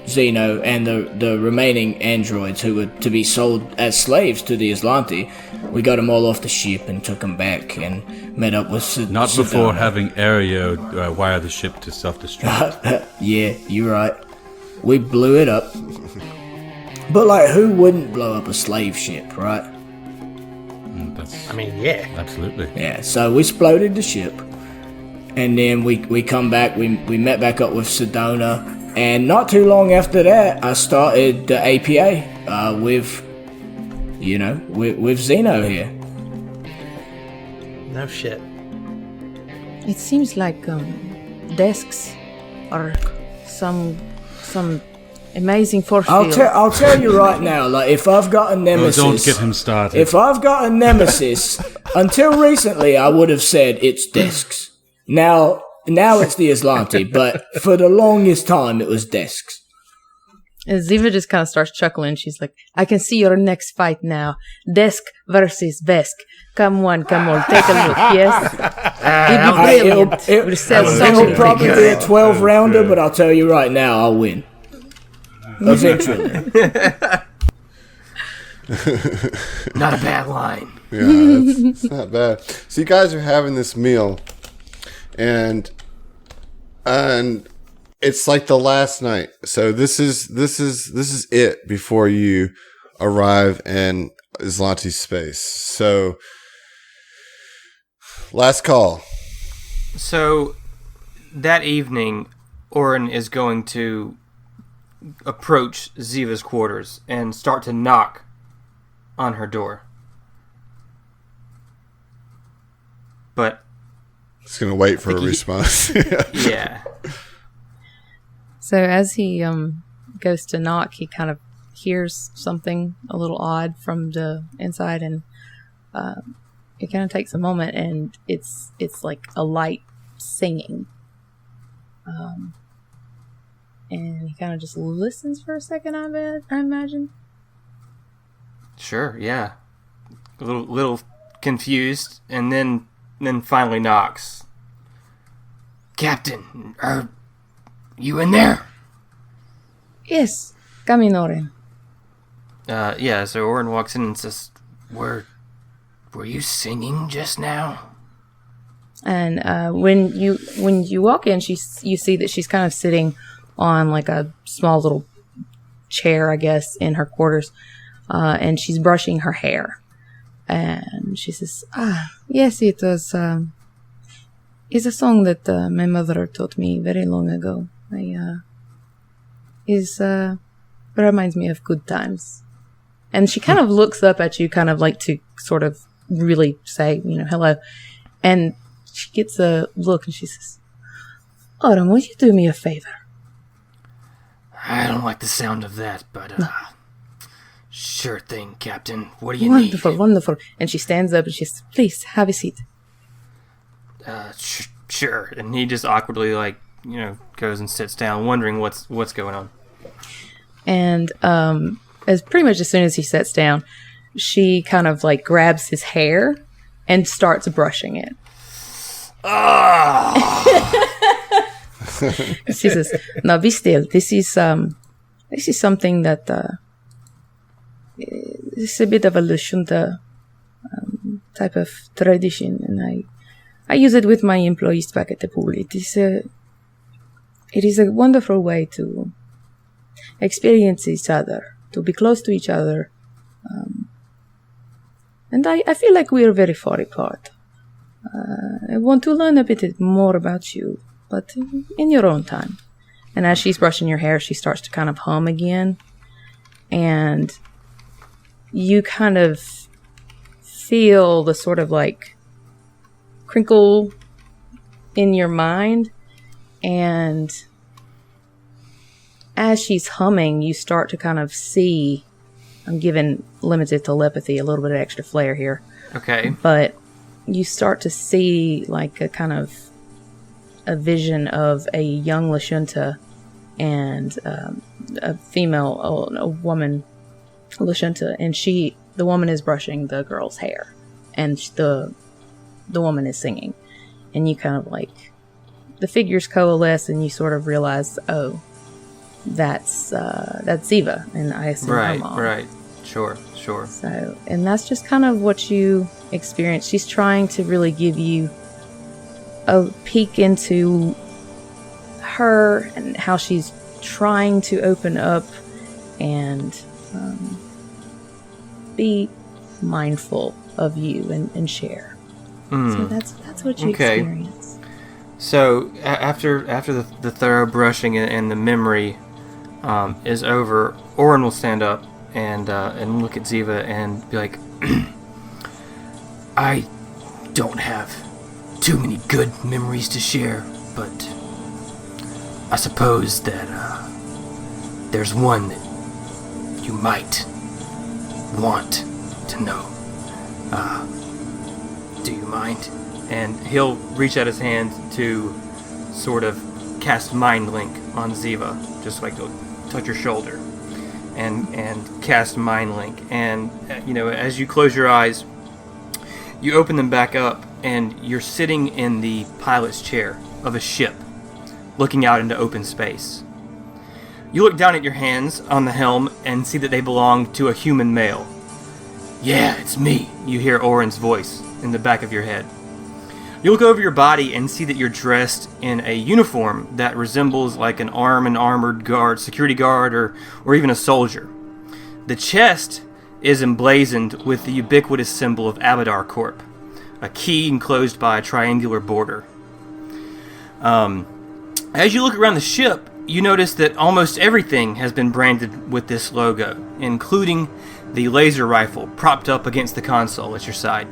Zeno and the remaining androids who were to be sold as slaves to the Aslanti. We got them all off the ship and took them back and met up with Not before having Aeon wire the ship to self-destruct. Yeah, you're right. We blew it up. But who wouldn't blow up a slave ship, right? Yeah. Absolutely. Yeah, so we exploded the ship. And then we come back, we met back up with Cedona. And not too long after that, I started the APA with Zeno here. No shit. It seems like desks or some amazing force field. I'll tell you right now, if I've got a nemesis... don't get him started. If I've got a nemesis, Until recently, I would have said it's desks. Now it's the Aslanti, but for the longest time, it was desks. And Ziva just kind of starts chuckling. She's like, I can see your next fight now. Desk versus Vesk. Come on, take a look, yes? It'll probably be a 12-rounder, but I'll tell you right now, I'll win. Eventually. Not a bad line. Yeah, it's not bad. So you guys are having this meal, and it's like the last night. So this is it before you arrive in Aslanti's space. So last call. So that evening, Oren is going to approach Ziva's quarters and start to knock on her door. But it's going to wait for a response. Yeah. So as he goes to knock, he kind of hears something a little odd from the inside, and it kind of takes a moment, and it's like a light singing. And he kind of just listens for a second, I imagine. Sure, yeah. A little confused, and then finally knocks. Captain, are you in there? Yes, come in, Oren. Yeah, so Oren walks in and says, Were you singing just now? And when you walk in, you see that she's kind of sitting on like a small little chair, I guess, in her quarters, and she's brushing her hair. And she says, yes, it was. It's a song that my mother taught me very long ago. Reminds me of good times. And she kind of looks up at you, kind of like to sort of really say, hello. And she gets a look and she says, Autumn, will you do me a favor? I don't like the sound of that, but sure thing, Captain. What do you need? Wonderful. And she stands up and she says, please, have a seat. Sure. And he just awkwardly, goes and sits down, wondering what's going on. And as pretty much as soon as he sits down, she kind of grabs his hair and starts brushing it. She says, "Now be still. This is something that it's a bit of a Lushunta type of tradition, and I use it with my employees back at the pool. It is a wonderful way to experience each other, to be close to each other, and I feel like we are very far apart. I want to learn a bit more about you, but in your own time." And as she's brushing your hair, she starts to kind of hum again, and you kind of feel the sort of crinkle in your mind, and as she's humming, you start to kind of see, I'm giving limited telepathy a little bit of extra flair here. Okay. But you start to see a kind of a vision of a young Lashunta and a female, a woman Lashunta, and the woman is brushing the girl's hair, and the woman is singing, and you kind of the figures coalesce, and you sort of realize, oh, that's Ziva, and I assume her mom. Right, sure. So, and that's just kind of what you experience. She's trying to really give you a peek into her and how she's trying to open up and be mindful of you and share. So that's what you experience. So after the thorough brushing and the memory is over, Oren will stand up and look at Ziva and be like, I don't have too many good memories to share, but I suppose that there's one that you might want to know. Do you mind? And he'll reach out his hand to sort of cast Mind Link on Ziva, just like to touch your shoulder, and cast Mind Link. And as you close your eyes, you open them back up, and you're sitting in the pilot's chair of a ship, looking out into open space. You look down at your hands on the helm and see that they belong to a human male. Yeah, it's me. You hear Orin's voice in the back of your head. You look over your body and see that you're dressed in a uniform that resembles like an armored guard, security guard, or even a soldier. The chest is emblazoned with the ubiquitous symbol of Abadar Corp, a key enclosed by a triangular border. As you look around the ship, you notice that almost everything has been branded with this logo, including the laser rifle propped up against the console at your side.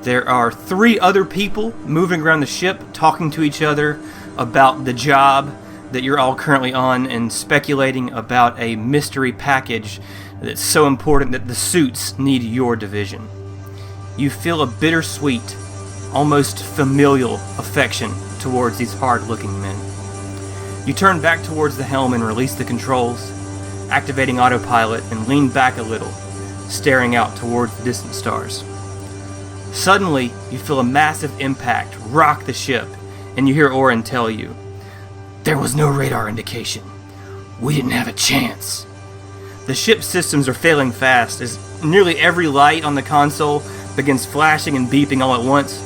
There are 3 other people moving around the ship, talking to each other about the job that you're all currently on and speculating about a mystery package that's so important that the suits need your division. You feel a bittersweet, almost familial affection towards these hard-looking men. You turn back towards the helm and release the controls, activating autopilot, and lean back a little, staring out towards the distant stars. Suddenly, you feel a massive impact rock the ship, and you hear Orin tell you, There was no radar indication. We didn't have a chance. the ship's systems are failing fast as nearly every light on the console begins flashing and beeping all at once.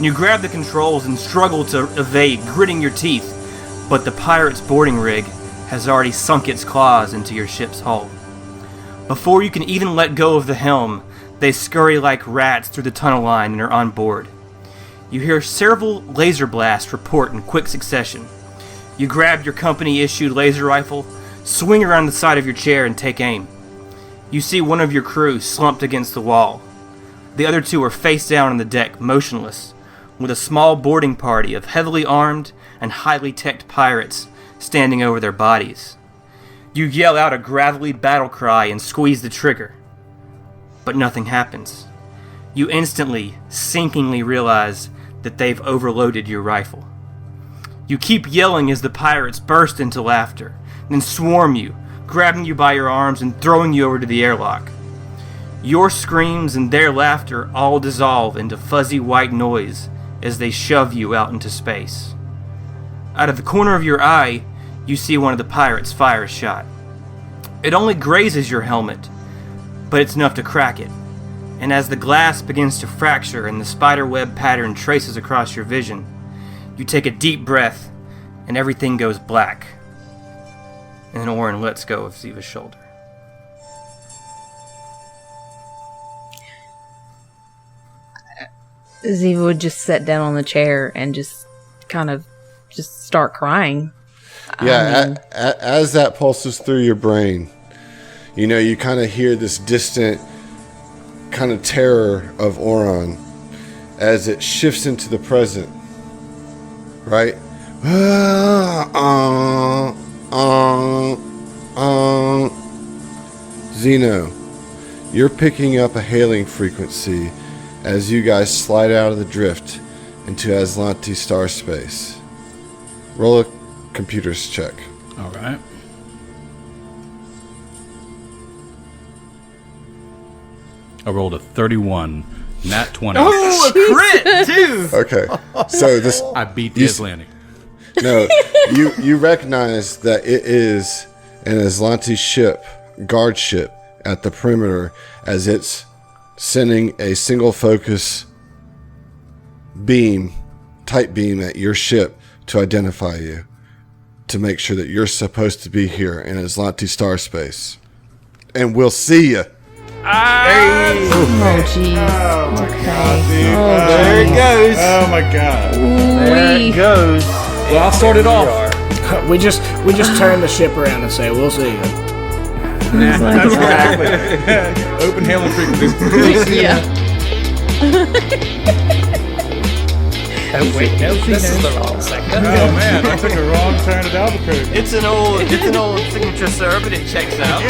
You grab the controls and struggle to evade, gritting your teeth, but the pirate's boarding rig has already sunk its claws into your ship's hull. Before you can even let go of the helm, they scurry like rats through the tunnel line and are on board. You hear several laser blasts report in quick succession. You grab your company-issued laser rifle, swing around the side of your chair, and take aim. You see one of your crew slumped against the wall. The other 2 are face down on the deck, motionless, with a small boarding party of heavily armed and highly teched pirates standing over their bodies. You yell out a gravelly battle cry and squeeze the trigger. But nothing happens. You instantly, sinkingly realize that they've overloaded your rifle. You keep yelling as the pirates burst into laughter, then swarm you, grabbing you by your arms and throwing you over to the airlock. Your screams and their laughter all dissolve into fuzzy white noise as they shove you out into space. Out of the corner of your eye, you see one of the pirates fire a shot. It only grazes your helmet, but it's enough to crack it. And as the glass begins to fracture and the spiderweb pattern traces across your vision, you take a deep breath and everything goes black. And then Orin lets go of Ziva's shoulder. Ziva would just sit down on the chair and just kind of just start crying. Yeah, as that pulses through your brain, you kind of hear this distant kind of terror of Oron as it shifts into the present, right? Zeno, you're picking up a hailing frequency as you guys slide out of the drift into Aslanti star space. Roll a computers check. All right. I rolled a 31, nat 20. Oh, a crit, too! Okay, so this I beat the Atlantic. no, you recognize that it is an Aslanti ship, guard ship at the perimeter, as it's sending a single focus beam, tight beam at your ship to identify you, to make sure that you're supposed to be here in Aslanti star space, and we'll see you. Oh, jeez. Okay. There it goes. Oh my god. There it goes. Well, I'll start it off. We just turn the ship around and say, we'll see you. That's exactly. Open hailing frequency. Yeah. Oh, wait, no, this is the wrong second. Oh man, I took a wrong turn at Albuquerque. It's an old signature, sir, but it checks out.